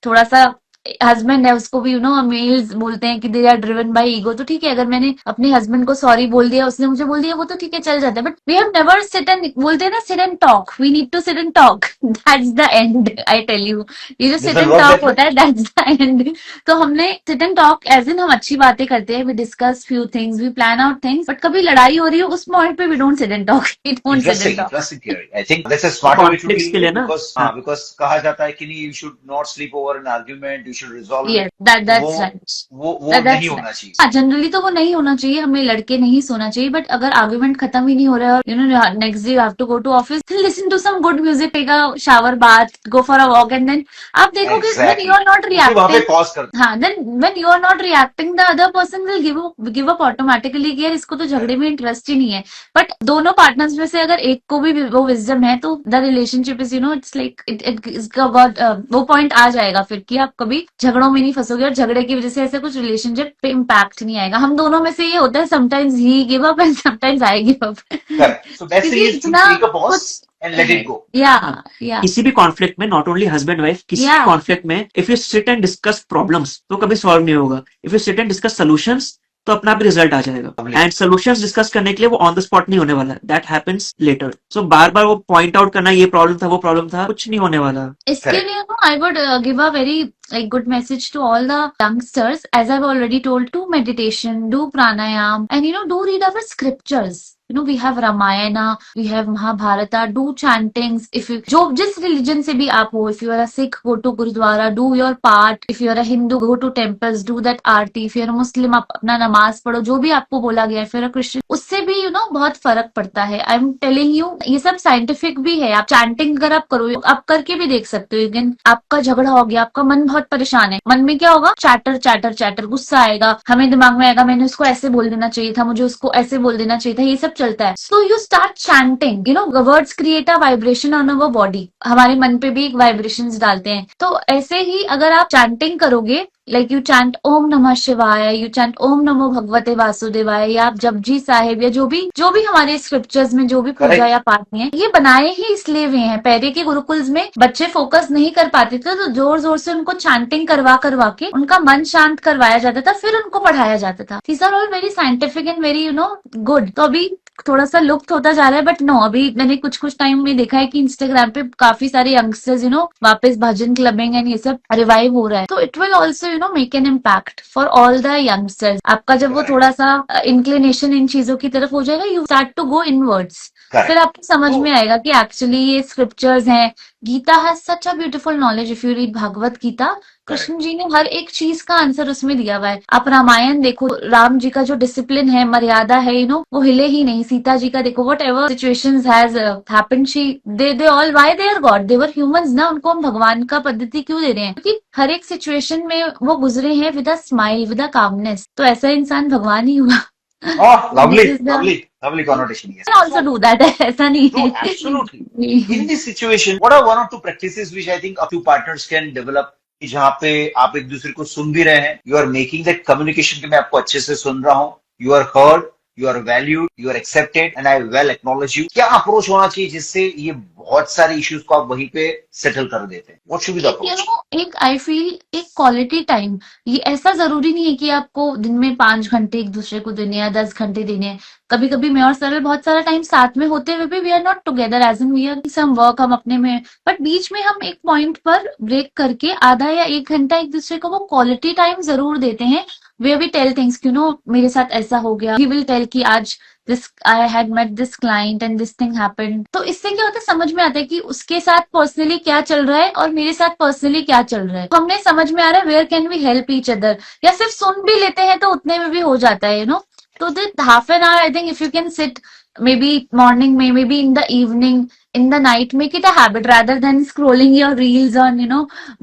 थोड़ा सा हस्बैंड है उसको भी मेल्स बोलते हैं कि they are driven by ego, तो ठीक है अगर मैंने अपने हस्बैंड को सॉरी बोल दिया, उसने मुझे बोल दिया, वो तो ठीक है चल जाता है। But we have never sit and, बोलते हैं ना sit and talk, we need to sit and talk, that's the end. I tell you, ये जो sit Doesn't and work talk that way? होता है दैट्स द एंड। तो हमने sit and talk as in हम अच्छी बातें करते हैं, we discuss few things, we plan out things, but कभी लड़ाई हो रही है उस पॉइंट पे we don't sit and talk, we don't sit and talk. Interesting theory. I think that's a smarter way to conflicts deal के with लिए it ना, because कहा जाता है कि नहीं, you should not sleep over an argument, you should resolve it. Yes, that's वो right. वो That's नहीं right. होना चाहिए. हाँ, जनरली तो वो नहीं होना चाहिए, हमें लड़के नहीं सोना चाहिए, बट अगर आर्ग्यूमेंट खत्म ही नहीं हो रहा है और next day you have to go to office, listen to some good music, take a shower bath, go for a walk, and then आप देखोगे व्हेन यू आर नॉट तो वहां पे रिएक्टिंग, पॉज कर दो. हाँ, then when you are not reacting the other person will give up automatically कि यार इसको तो झगड़े में इंटरेस्ट ही नहीं है। बट दोनों पार्टनर्स में से अगर एक को भी वो विजडम है तो the relationship is it's like वो पॉइंट आ जाएगा फिर कि आप कभी झगड़ों में नहीं फंसोगे और झगड़े की वजह से ऐसे कुछ रिलेशनशिप पे इम्पैक्ट नहीं आएगा। हम दोनों में से ये होता है, sometimes he give up and sometimes I give up, Correct. So best thing क्योंकि is to इतना take a pause कुछ and let it go. या किसी भी कॉन्फ्लिक्ट में, नॉट ओनली हस्बैंड वाइफ, किसी भी Yeah. कॉन्फ्लिक्ट में if you sit and discuss problems तो कभी सॉल्व नहीं होगा। If you sit and discuss solutions तो अपना भी रिजल्ट आ जाएगा। Lovely. एंड सोल्यूशंस डिस्कस करने के लिए वो ऑन द स्पॉट नहीं होने वाला, दैट हैपेंस लेटर। सो बार बार वो पॉइंट आउट करना, ये प्रॉब्लम था वो प्रॉब्लम था, कुछ नहीं होने वाला। इसके Correct. लिए I would give a very like good message to all the youngsters, as I've already told, do meditation, do pranayam, and do read our scriptures. We have Ramayana, we have Mahabharata, do chantings. If you जो जिस religion से भी आप हो, if you are a Sikh, go to Gurudwara, do your part. If you are a Hindu, go to temples, do that Aarti. If you are a Muslim, आप अपना नमाज पढ़ो, जो भी आपको बोला गया है। फिर Christian, उससे भी बहुत फर्क पड़ता है। आई एम टेलिंग यू, ये सब साइंटिफिक भी है। आप चैंटिंग अगर आप करो, आप करके भी देख सकते हो। लेकिन आपका झगड़ा हो गया, आपका मन बहुत परेशान है, मन में क्या होगा, चैटर चैटर चैटर, गुस्सा आएगा, हमें दिमाग में आएगा मैंने उसको ऐसे बोल देना चाहिए था, मुझे उसको ऐसे बोल देना चाहिए था, ये सब चलता है। So you start chanting, words create a vibration on our body, हमारे मन पे भी एक वाइब्रेशंस डालते हैं। तो ऐसे ही अगर आप चैंटिंग करोगे, लाइक यू चैंट ओम नमः शिवाय, यू चैंट ओम नमो भगवते वासुदेवाय, या आप जपजी साहिब, या जो भी हमारे स्क्रिप्चर्स में जो भी पूजा Correct. या पाठ में है, ये बनाए ही इसलिए हुए हैं। पहले के गुरुकुल्स में बच्चे फोकस नहीं कर पाते थे, तो जोर जोर से उनको चैंटिंग करवा के उनका मन शांत करवाया जाता था, फिर उनको पढ़ाया जाता था। These are all very scientific and very good. तो अभी थोड़ा सा लुप्त होता जा रहा है, बट नो, अभी मैंने कुछ टाइम में देखा है कि इंस्टाग्राम पे काफी सारे यंगस्टर्स वापस भजन क्लबिंग एंड ये सब रिवाइव हो रहा है। तो it will also make an impact for all the youngsters. आपका जब वो थोड़ा सा इंक्लिनेशन इन चीजों की तरफ हो जाएगा, you start to go inwards, फिर आपको समझ में आएगा कि एक्चुअली ये स्क्रिप्चर्स हैं। Gita has such a beautiful knowledge. If you read Bhagavad Gita, Krishna ji ने हर एक चीज का आंसर उसमें दिया हुआ है। आप रामायण देखो, राम जी का जो डिसिप्लिन है, मर्यादा है, वो हिले ही नहीं। सीता जी का देखो, whatever situations has happened, they all, why they are god, they were humans ना, उनको हम भगवान का पद्धति क्यों दे रहे हैं? क्योंकि हर एक सिचुएशन में वो गुजरे हैं with a smile, with a calmness. तो ऐसा इंसान भगवान ही हुआ। Oh, lovely, This is the- lovely connotation. Yes. can also do that. ऐसा नहीं No, है। absolutely. In this situation, what are one or two practices which I think a few partners can develop? कि जहाँ पे आप एक दूसरे को सुन भी रहे हैं, you are making that communication कि मैं आपको अच्छे से सुन रहा हूँ, you are heard, you are valued, you are accepted and I well acknowledge you. क्या अप्रोच होना चाहिए जिससे ये बहुत सारे इश्यूज को आप वहीं पे सेटल कर देते हैं? What should be the approach? एक आई फील एक क्वालिटी टाइम, ये ऐसा जरूरी नहीं है कि आपको दिन में 5 घंटे एक दूसरे को देने या 10 घंटे देने हैं। कभी कभी मैं और सरल बहुत सारा टाइम साथ में होते हुए भी we are not together, as in we are some work, हम अपने में, बट बीच में हम एक पॉइंट पर ब्रेक करके आधा या 1 घंटा एक दूसरे को वो क्वालिटी टाइम जरूर देते हैं। वे वी टेल थिंग्स, मेरे साथ ऐसा हो गया, ही विल टेल कि आज this I had met this client and this thing happened. तो इससे क्या होता है, समझ में आता है कि उसके साथ पर्सनली क्या चल रहा है और मेरे साथ पर्सनली क्या चल रहा है। हमें समझ में आ रहा है where can we help each other, या सिर्फ सुन भी लेते हैं तो उतने में भी हो जाता है। तो that half an our, I think if you can sit, maybe morning में, maybe in the evening, in the night, make it a habit rather than scrolling your reels on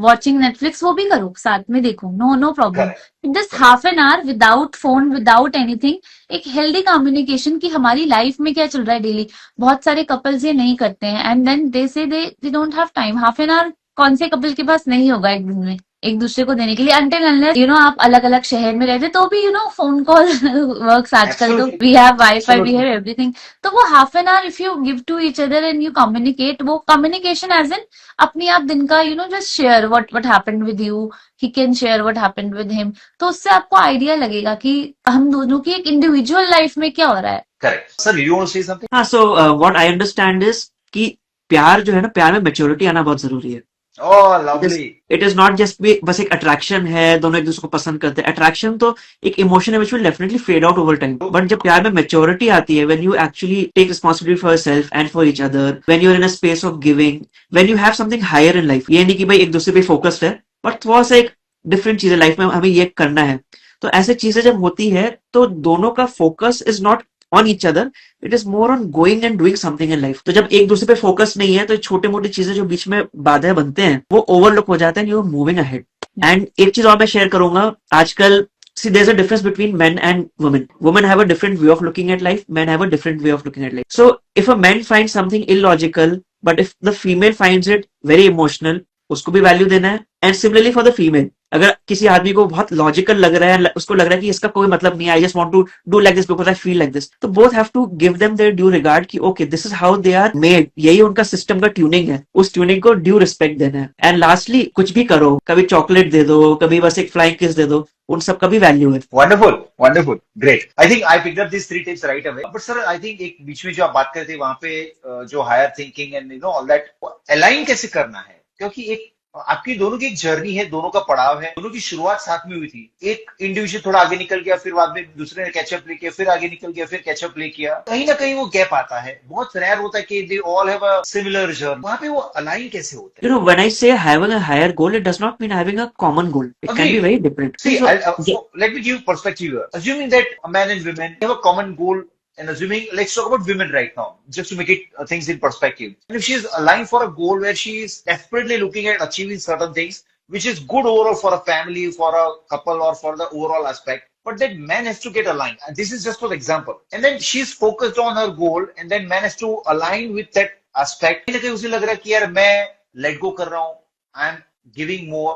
watching Netflix, वो भी करो, साथ में देखो, no problem. Just half an hour without phone, without anything, एक healthy communication की हमारी life में क्या चल रहा है डेली। बहुत सारे कपल्स ये नहीं करते हैं, एंड देन दे से they don't have time. Half an our कौन से कपल के पास नहीं होगा एक दिन में? एक दूसरे को देने के लिए, until unless आप अलग अलग शहर में रहते तो भी फोन कॉल वर्क्स आजकल तो Absolutely. We have wifi, we Absolutely. Have everything. तो वो half an hour if you give to each other and you communicate, वो कम्युनिकेशन एज इन अपनी आप दिन का just share what happened with you, he can share what happened with him. तो उससे आपको आइडिया लगेगा कि हम दोनों की एक इंडिविजुअल लाइफ में क्या हो रहा है। Correct. Sir, you want to say something? हाँ, सो व्हाट आई अंडरस्टैंड इज कि प्यार जो है ना, प्यार में मैच्योरिटी आना बहुत जरूरी है। Oh, lovely. It is not just बस एक अट्रैक्शन है, दोनों एक दूसरे को पसंद करते हैं। अट्रैक्शन तो एक इमोशन है which will definitely fade out over time, but जब प्यार में मैच्योरिटी आती है, when you actually take responsibility for yourself and for each other, when you are in a space of giving, when you have something higher in life. ये नहीं कि भाई एक दूसरे पे फोकस्ड है, बट थोड़ा सा एक डिफरेंट चीज है लाइफ में, हमें ये करना है। तो ऐसे चीजें जब होती है तो दोनों का focus is not on each other, it is more on going and doing something in life. तो जब एक दूसरे पे फोकस नहीं है तो छोटी मोटी चीजें जो बीच में बाधाएं बनते हैं वो ओवरलुक हो जाते हैं, you are moving ahead. And एक चीज और मैं शेयर करूंगा, आजकल see there's a difference between men and women have a different way of looking at life, men have a different way of looking at life. So if a man finds something illogical, but if the female finds it very emotional, उसको भी value देना है। And similarly for the female, अगर किसी आदमी को बहुत logical लग रहा है, उसको लग रहा है कि इसका कोई मतलब नहीं है, I just want to do like this because I feel like this, तो both have to give them their due regard कि okay this is how they are made, यही उनका सिस्टम का ट्यूनिंग है, उस ट्यूनिंग को ड्यू रिस्पेक्ट देना है। एंड लास्टली, कुछ भी करो, कभी चॉकलेट दे दो, कभी बस एक फ्लाइंग किस दे दो, उन सब का भी वैल्यू है। Wonderful, wonderful, great. I think I picked up these 3 tips right away. But sir, I think एक बीच में जो आप बात कर रहे थे वहां पे जो higher thinking and all that align कैसे करना है, क्योंकि एक आपकी दोनों की एक जर्नी है, दोनों का पड़ाव है, दोनों की शुरुआत साथ में हुई थी। एक इंडिविजुअल थोड़ा आगे निकल गया, फिर बाद में दूसरे ने कैचअप ले किया, फिर आगे निकल गया, फिर कैचअप ले किया। कहीं ना कहीं वो गैप आता है, बहुत रेयर होता है कि they all have a similar journey. वहां पे वो अलाइन कैसे होता है? You know, when I say having a higher goal, it does not mean having a common goal. It can be very different. See, So, let me give perspective here. Assuming that a man and women have a common goal, and assuming, let's talk about women right now, just to make it things in perspective. And if she is aligned for a goal where she is desperately looking at achieving certain things, which is good overall for a family, for a couple, or for the overall aspect, but then man has to get aligned. And this is just for example. And then she's focused on her goal, and then man has to align with that aspect. कहीं ना कहीं उसे लग रहा है कि यार मैं let go कर रहा हूँ, I am giving more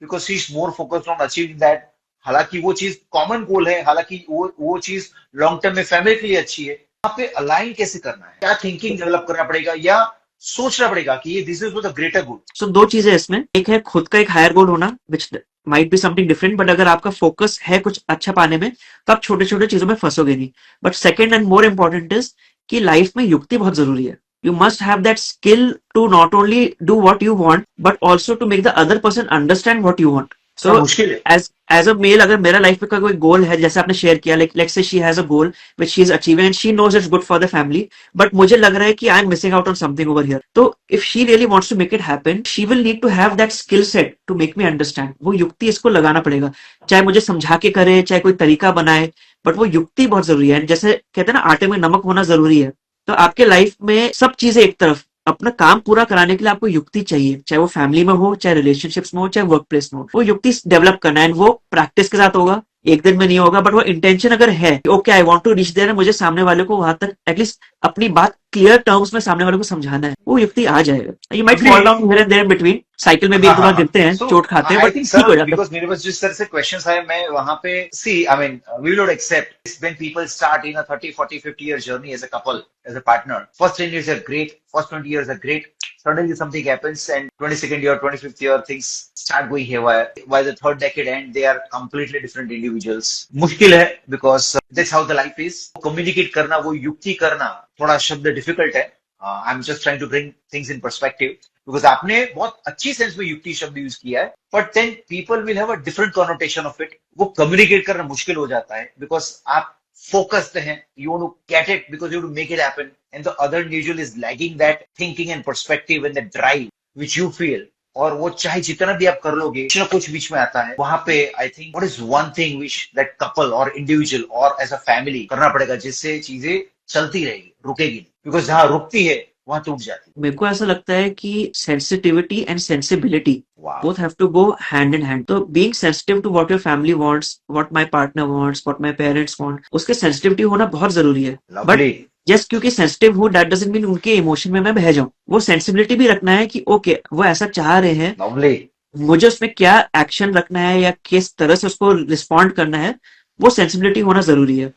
because she's more focused on achieving that. हालांकि वो चीज कॉमन गोल है, हालांकि वो चीज लॉन्ग टर्म में फैमिली के लिए अच्छी है। वहां पे अलाइन कैसे करना है, क्या थिंकिंग डेवलप करना पड़ेगा या सोचना पड़ेगा कि ये this is for the greater good? So दो चीजें इसमें, एक है खुद का एक हायर गोल होना which might be something different, but अगर आपका फोकस है कुछ अच्छा पाने में तो आप छोटे छोटे चीजों में फंसोगे नहीं। But second and more important is कि लाइफ में युक्ति बहुत जरूरी है। You must have that skill to not only do what you want but also to make the other person understand what you want. So मुश्किल है। As a mail, अगर मेरा लाइफ में कोई गोल है, जैसे आपने शेयर किया, like let's say she has a goal which she is achieving and she knows it's good for the family, but मुझे लग रहा है कि I am missing out on something over here, तो if she really wants to make it happen, she will need to have that skill set to make me understand. वो युक्ति इसको लगाना पड़ेगा, चाहे मुझे समझा के करे, चाहे कोई तरीका बनाए, बट वो युक्ति बहुत जरूरी है। जैसे कहते हैं ना, आटे में नमक होना जरूरी है। तो आपके लाइफ में सब चीजें एक तरफ, अपना काम पूरा कराने के लिए आपको युक्ति चाहिए, चाहे वो फैमिली में हो, चाहे रिलेशनशिप्स में हो, चाहे वर्क प्लेस में हो। वो युक्ति डेवलप करना है, वो प्रैक्टिस के साथ होगा, एक दिन में नहीं होगा, बट वो इंटेंशन अगर है, okay I want to reach there, मुझे सामने वाले को वहां तक एटलीस्ट अपनी बात क्लियर टर्म्स में सामने वाले को समझाना है, वो युक्ति आ जाएगा। You might fall down here and there in between, cycle में भी एक दो बार गिरते हैं, चोट खाते हैं, बट ठीक हो जाता है। बिकॉज़ मेरे पास जिस तरह से क्वेश्चंस आए, मैं वहां पे see I mean we will not accept when people start in a 30 40 50 year journey as a couple, as a partner, first 10 years are great, first 20 years are great, suddenly something happens and 22nd year 25th year things start going haywire. By the third decade end they are completely different individuals. मुश्किल है because that's how the life is. Communicate करना, वो युक्ति करना, थोड़ा शब्द difficult है। I'm just trying to bring things in perspective because आपने बहुत अच्छी सेंस में युक्ति शब्द यूज किया है, but then people will have a different connotation of it. वो कम्युनिकेट करना मुश्किल हो जाता है because आप focused हैं, you want to get it because you want to make it happen, and the other individual is lagging that thinking and perspective and the drive which you feel. और वो चाहे जितना भी आप कर लोगे, कुछ ना कुछ बीच में आता है। वहां पे I think what is one thing which that couple और इंडिविजुअल और एज अ फैमिली करना पड़ेगा, जिससे चीजें चलती रहेगी, रुकेगी नहीं, बिकॉज जहां रुकती है वहां टूट जाती है। मेरे को ऐसा लगता है कि sensitivity and sensibility Wow. both have to go hand in hand. तो being sensitive to what your family wants, what my partner wants, what my parents want, उसके sensitivity होना बहुत जरूरी है। But Lovely. जस्ट क्योंकि सेंसिटिव हूँ that doesn't mean उनके emotion में मैं बह जाऊं। वो सेंसिबिलिटी भी रखना है कि ओके वो ऐसा चाह रहे हैं, Lovely. मुझे उसमें क्या एक्शन रखना है या किस तरह से उसको रिस्पॉन्ड करना है, वो सेंसिबिलिटी होना जरूरी है।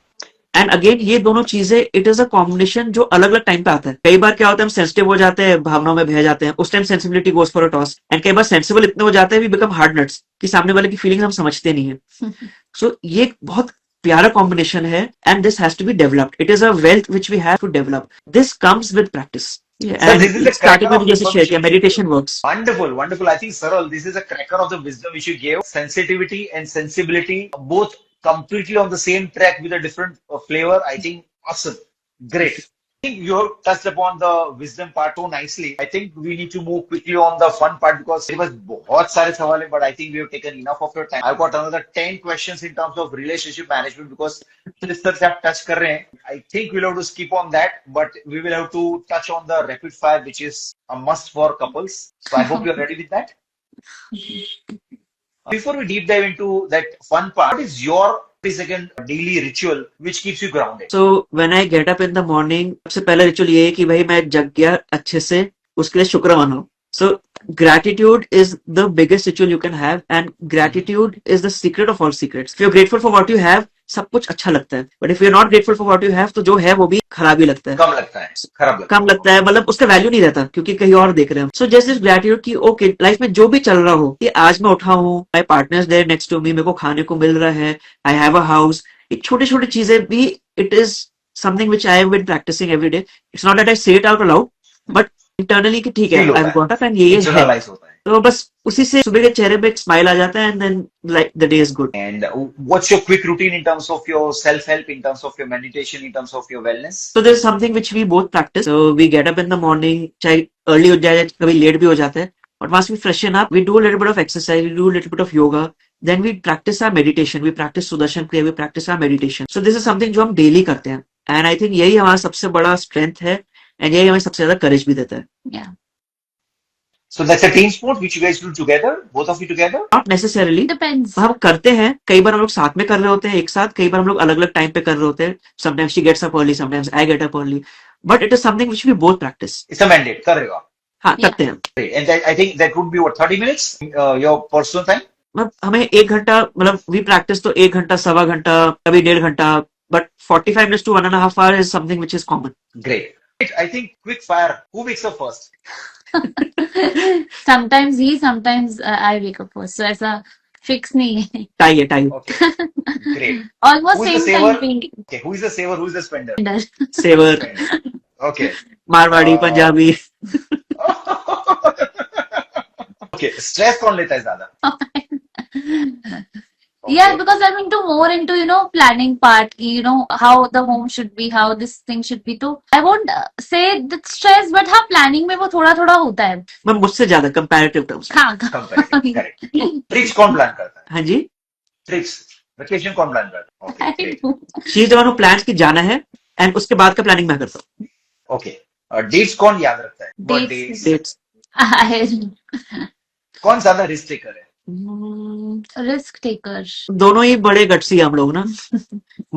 एंड अगेन ये दोनों चीजें इट इज अ कॉम्बिनेशन जो अलग अलग टाइम पे आता है। कई बार क्या होता है हम सेंसिटिव हो जाते हैं, भावनाओं में बह जाते हैं, उस time sensibility goes for a toss. And कई बार सेंसिबल इतने हो जाते हैं वी बिकम हार्ड नट्स कि सामने वाले की फीलिंग्स हम समझते नहीं है। सो ये एक बहुत प्यारा कॉम्बिनेशन है and this has to be developed. It is a wealth which we have to develop. This comes with practice. Sir, and this is a cracker starting में of भी जैसे शेयर किया information which you gave. Meditation works. Wonderful, wonderful. I think, Saral, this is a cracker of the wisdom which you gave. Sensitivity and sensibility, both completely on the same track with a different flavor. I think, awesome. Great. I think you have touched upon the wisdom part so nicely. I think we need to move quickly on the fun part because it was बहुत सारे सवाल हैं, but I think we have taken enough of your time. I've got another 10 questions in terms of relationship management because जिस तरह से आप touch कर रहे हैं, I think we'll have to skip on that, but we will have to touch on the rapid fire, which is a must for couples. So I hope you're ready with that. Before we deep dive into that fun part, what is your 30-second daily ritual which keeps you grounded? So when I get up in the morning, सबसे पहला ritual ये है कि भाई मैं जग गया अच्छे से, उसके लिए शुक्र मनाओ। So gratitude is the biggest ritual you can have and gratitude is the secret of all secrets. If you are grateful for what you have, सब कुछ अच्छा लगता है, but if you are not grateful for what you have, तो जो है वो भी खराब ही लगता है, कम लगता है, खराब लगता कम लगता है, मतलब उसका वैल्यू नहीं रहता क्योंकि कहीं और देख रहे हैं हम। सो जस्ट दिस ग्रैटिट्यूड कि ओके लाइफ में जो भी चल रहा हो, कि आज मैं उठा हूँ, my partner is there next to me, मेरे को खाने को मिल रहा है, आई हैव अ हाउस, ये छोटी छोटी चीजें भी it is something which I have been practising every day. It's not that I say it out aloud, but internally कि ठीक है फील आई होता हैव है, गॉट अप एंड ये है। इंटरनलाइज होता है. तो बस उसी से सुबह के चेहरे पे एक स्माइल आ जाता है and then like the day is good. And what's your quick routine in terms of your self-help, in terms of your meditation, in terms of your wellness? So there's something which we both practice. So we get up in the morning, चाहे early हो जाए, कभी late भी हो जाता है. But once we freshen up, we do a little bit of exercise, we do a little bit of yoga. Then we practice our meditation. We practice Sudarshan Kriya. We practice our meditation. So this is something जो हम daily करते हैं. And I think यही हमारा सबसे बड़ा strength है. And यही हमें सबसे ज्यादा courage भी देता है. Yeah. So that's a team sport which you guys do together, both of you together? Not necessarily. Depends. हम करते हैं, कई बार हम लोग साथ में कर रहे होते हैं एक साथ, कई बार हम लोग अलग अलग टाइम पे कर रहे होते हैं। Sometimes she gets up early, sometimes I get up early. But it is something which we both practice. It's a mandate, कर रहे हो आप. हाँ Yeah. करते हैं। Great. And I think that would be what, 30 minutes? Your personal time? मतलब हमें 1 घंटा, मतलब वी प्रैक्टिस तो 1 घंटा, सवा घंटा, कभी 1.5 घंटा, but 45 minutes to 1.5 hour is something which is common. Great. I think quick fire. Who wakes up first? Sometimes he, sometimes I wake up first. So ऐसा fix नहीं है. टाई है, tie. Okay. Great. Almost Who is the same time saver? being Okay. Who is the saver? Who is the spender? Saver, Spender. Okay. Marwari, Punjabi. Okay. Stress कौन लेता है ज्यादा? Yeah, because I'm more into, planning part, how the home should be, how this thing should be. So I won't say that stress, but हाँ, planning में वो थोड़ा थोड़ा होता है. मैं मुझसे ज्यादा कंपैरेटिव टर्म्स। हाँ. Comparative. Correct. Trips कौन प्लान करता है? हाँ जी, Trips. Vacation कौन प्लान करता है? Okay. I Great. do. She is the one who plans कि जाना है एंड उसके बाद का प्लानिंग मैं करता हूँ। Okay. Dates कौन याद रखता है? Dates. Birthdays. डेट्स कौन ज्यादा रिस्क टेकर है? Risk taker. दोनों ही बड़े गट्सी हम लोग ना।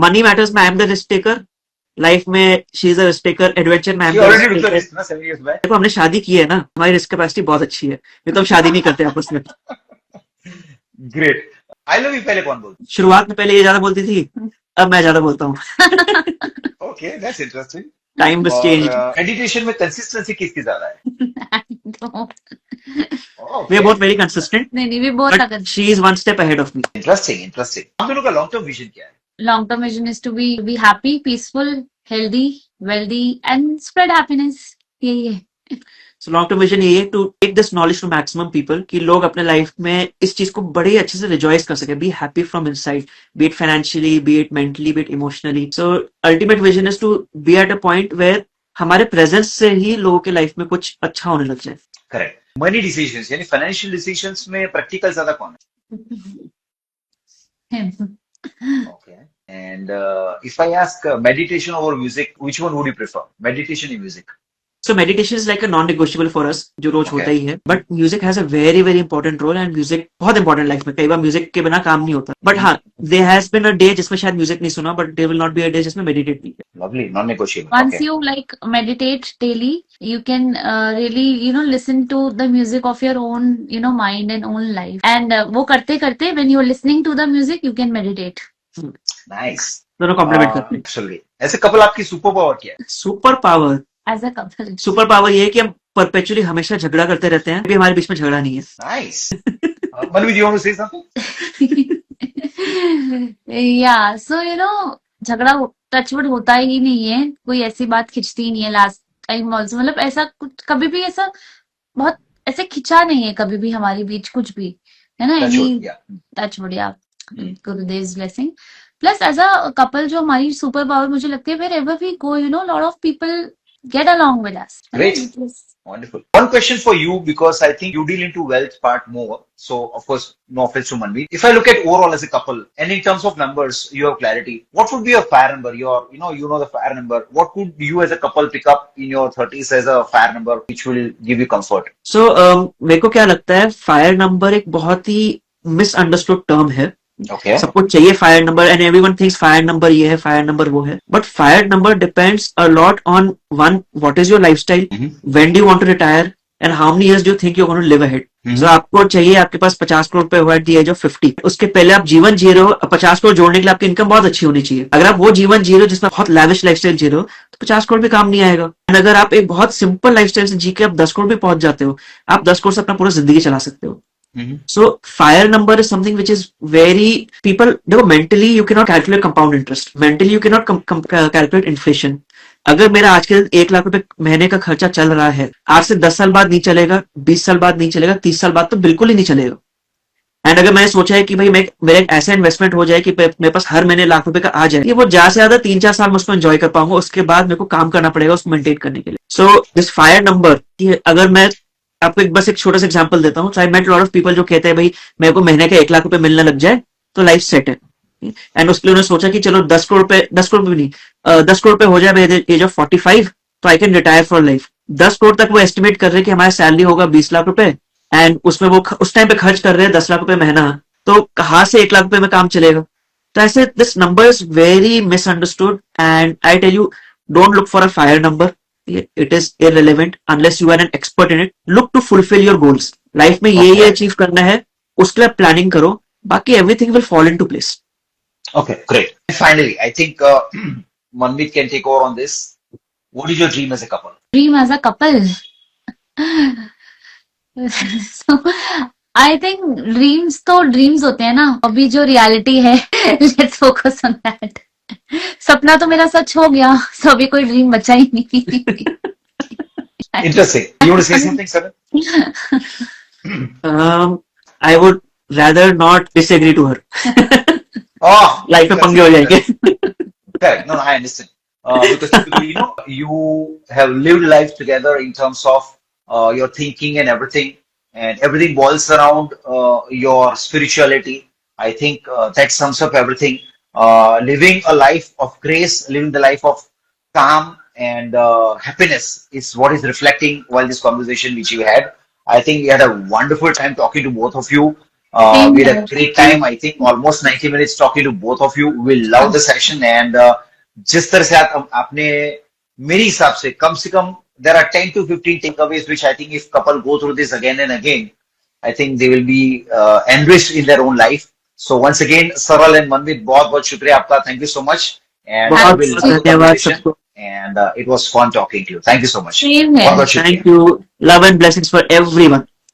मनी मैटर्स में I am the risk taker, life में she is a risk taker, adventure में I You am the already risk took the taker. risk ना 7 years back. देखो हमने शादी की है ना, हमारी रिस्क कैपेसिटी बहुत अच्छी है, ये तो हम शादी नहीं करते आपस में। Great. I love you पहले कौन बोलता शुरुआत में पहले ये ज्यादा बोलती थी, अब मैं ज्यादा बोलता हूँ। है? Okay, that's interesting. टाइम बस चेंज। और मेडिटेशन में कंसिस्टेंसी किसकी ज्यादा है? I don't. We are both very consistent, नहीं, we both are but she is one step ahead of me. Interesting, interesting. हम दोनों का लॉन्ग टर्म विजन क्या है? Long term vision is to be happy, peaceful, healthy, wealthy, and spread happiness. यही है. So long term vision ये है to take this knowledge to maximum people, कि लोग अपने लाइफ में इस चीज को बड़े अच्छे से रिजॉइस कर सके, be happy from inside, be it financially, be it mentally, be it emotionally. So ultimate vision is to be at a point where हमारे प्रेजेंस से ही लोगों के लाइफ में कुछ अच्छा होने लग जाए। करेक्ट. मनी डिसीजंस यानी फाइनेंशियल डिसीजंस में प्रैक्टिकल ज्यादा कौन है? Okay. And if I ask meditation over music, which one would you prefer? Meditation or music? So meditation is like a non-negotiable for us, जो रोज Okay. होता ही है. But music has a very very important role and music बहुत important life में. कई बार music के बिना काम नहीं होता. But हाँ, there has been a day जिसमें शायद म्यूजिक नहीं सुना, but there will not be a day जिसमें meditate नहीं किया. Lovely, non-negotiable. Once Okay. you like meditate daily, you can really listen to the music of your own mind and own life. And वो करते करते when you are listening to the music, you can meditate. Nice. दोनों complement करते हैं. Absolutely. ऐसे couple आपकी super power क्या है? Super power As a couple. Super power ये है कि हम परपेचुअली हमेशा झगड़ा करते रहते हैं. अभी हमारे बीच में झगड़ा नहीं है. Nice. Manvi, you want to say something? Yeah, so झगड़ा टचवुड होता ही नहीं है. कोई ऐसी बात खिंचती ही नहीं है लास्ट टाइम ऑल्सो. मतलब ऐसा कुछ कभी भी ऐसा बहुत ऐसे खिंचा नहीं है कभी भी हमारे बीच कुछ भी, है ना. Touch wood, any yeah. Touch wood या Gurudev's blessing. Plus as a couple जो हमारी सुपर पावर मुझे लगती है, wherever we go lot of people get along with us. Great. Wonderful. One question for you, because I think you deal into wealth part more. So, of course, no offense to Manvi. If I look at overall as a couple, and in terms of numbers, you have clarity. What would be your fire number? You know the fire number. What could you as a couple pick up in your 30s as a fire number, which will give you comfort? So, मेरे को क्या लगता है, fire number एक बहुत ही misunderstood term है. Okay. सबको चाहिए fire number and everyone thinks fire number ये है, फायर नंबर वो है. But fire number depends a lot on one, what is your lifestyle, when do you want to retire and how many years do you think you are going to live ahead. So आपको चाहिए, आपके पास 50 करोड़ रुपए हुआ at the age of 50. उसके पहले आप जीवन जी रहे हो. 50 करोड़ जोड़ने के लिए आपकी इनकम बहुत अच्छी होनी चाहिए. अगर आप वो जीवन जी रहे हो जिसमें बहुत लैविश लाइफस्टाइल जी रहे हो, तो 50 करोड़ भी काम नहीं आएगा. एंड अगर आप एक बहुत सिंपल लाइफस्टाइल से जी के आप 10 करोड़ भी पहुंच जाते हो, आप 10 करोड़ से अपना पूरा जिंदगी चला सकते हो. So fire number is something which is very people. देखो, mentally you cannot calculate compound interest. Mentally you cannot calculate inflation. अगर मेरा आज के 1 लाख रुपए महीने का खर्चा चल रहा है, आज से 10 साल बाद नहीं चलेगा, 20 साल बाद नहीं चलेगा, 30 साल बाद तो बिल्कुल ही नहीं चलेगा. एंड अगर मैंने सोचा है कि भाई मेरा एक ऐसा इन्वेस्टमेंट हो जाए कि मेरे पास हर महीने लाख रुपए का आ जाए, ये वो ज्यादा से ज्यादा 3-4 साल मैं उसको एंजॉय कर पाऊंगा. उसके बाद मेरे को काम करना पड़ेगा उसको मेंटेन करने के लिए. सो दिस फायर नंबर, अगर मैं आपको बस एक छोटा सा एग्जांपल देता हूँ. I met lot of people जो कहते हैं भाई मेरे को महीने का 1 लाख रुपए मिलने लग जाए तो लाइफ सेट है. एंड उसके लिए उन्होंने सोचा कि चलो 10 करोड़ भी नहीं, 10 करोड़ रुपए हो जाए मेरे एज ऑफ 45 तो I can retire for life. 10 crore तक वो एस्टिमेट कर रहे हैं कि हमारा सैलरी होगा 20 लाख रुपए एंड उसमें वो उस टाइम पे खर्च कर रहे हैं 10 लाख रुपए महीना. तो कहाँ से 1 लाख रुपए में काम चलेगा? तो ऐसे this number is very misunderstood and I tell you, don't look for a fire number. It is irrelevant unless you are an expert in it. Look to fulfill your goals. Life में ये achieve करना है, उसके लिए planning करो, बाकी everything will fall into place. Okay, great. And finally, I think Manmeet can take over on this. What is your dream as a couple? Dream as a couple. So I think dreams तो dreams होते हैं ना. अभी जो reality है, let's focus on that. सपना तो मेरा सच हो गया, so अभी कोई ड्रीम बचा ही नहीं. Interesting. You want to say something, Saran? I would rather not disagree to her. Oh, life में पंगे हो जाएंगे. correct. No, I understand. Because typically, you have lived life together in terms of your thinking and everything boils around your spirituality. I think that sums up everything. Living a life of grace, living the life of calm and happiness is what is reflecting while this conversation which you had. I think we had a wonderful time talking to both of you. We had a great time. I think almost 90 minutes talking to both of you. We love the session and जिस तरह से आपने मेरे हिसाब से कम there are 10 to 15 takeaways which I think if couple go through this again and again, I think they will be enriched in their own life. So once again, Saral and Manmeet, बहुत शुक्रिया आपका. Thank you so much. And धन्यवाद सबको. And it was fun talking to you. Thank you so much. Same here. बहुत शुक्रिया. Thank you. Love and blessings for everyone.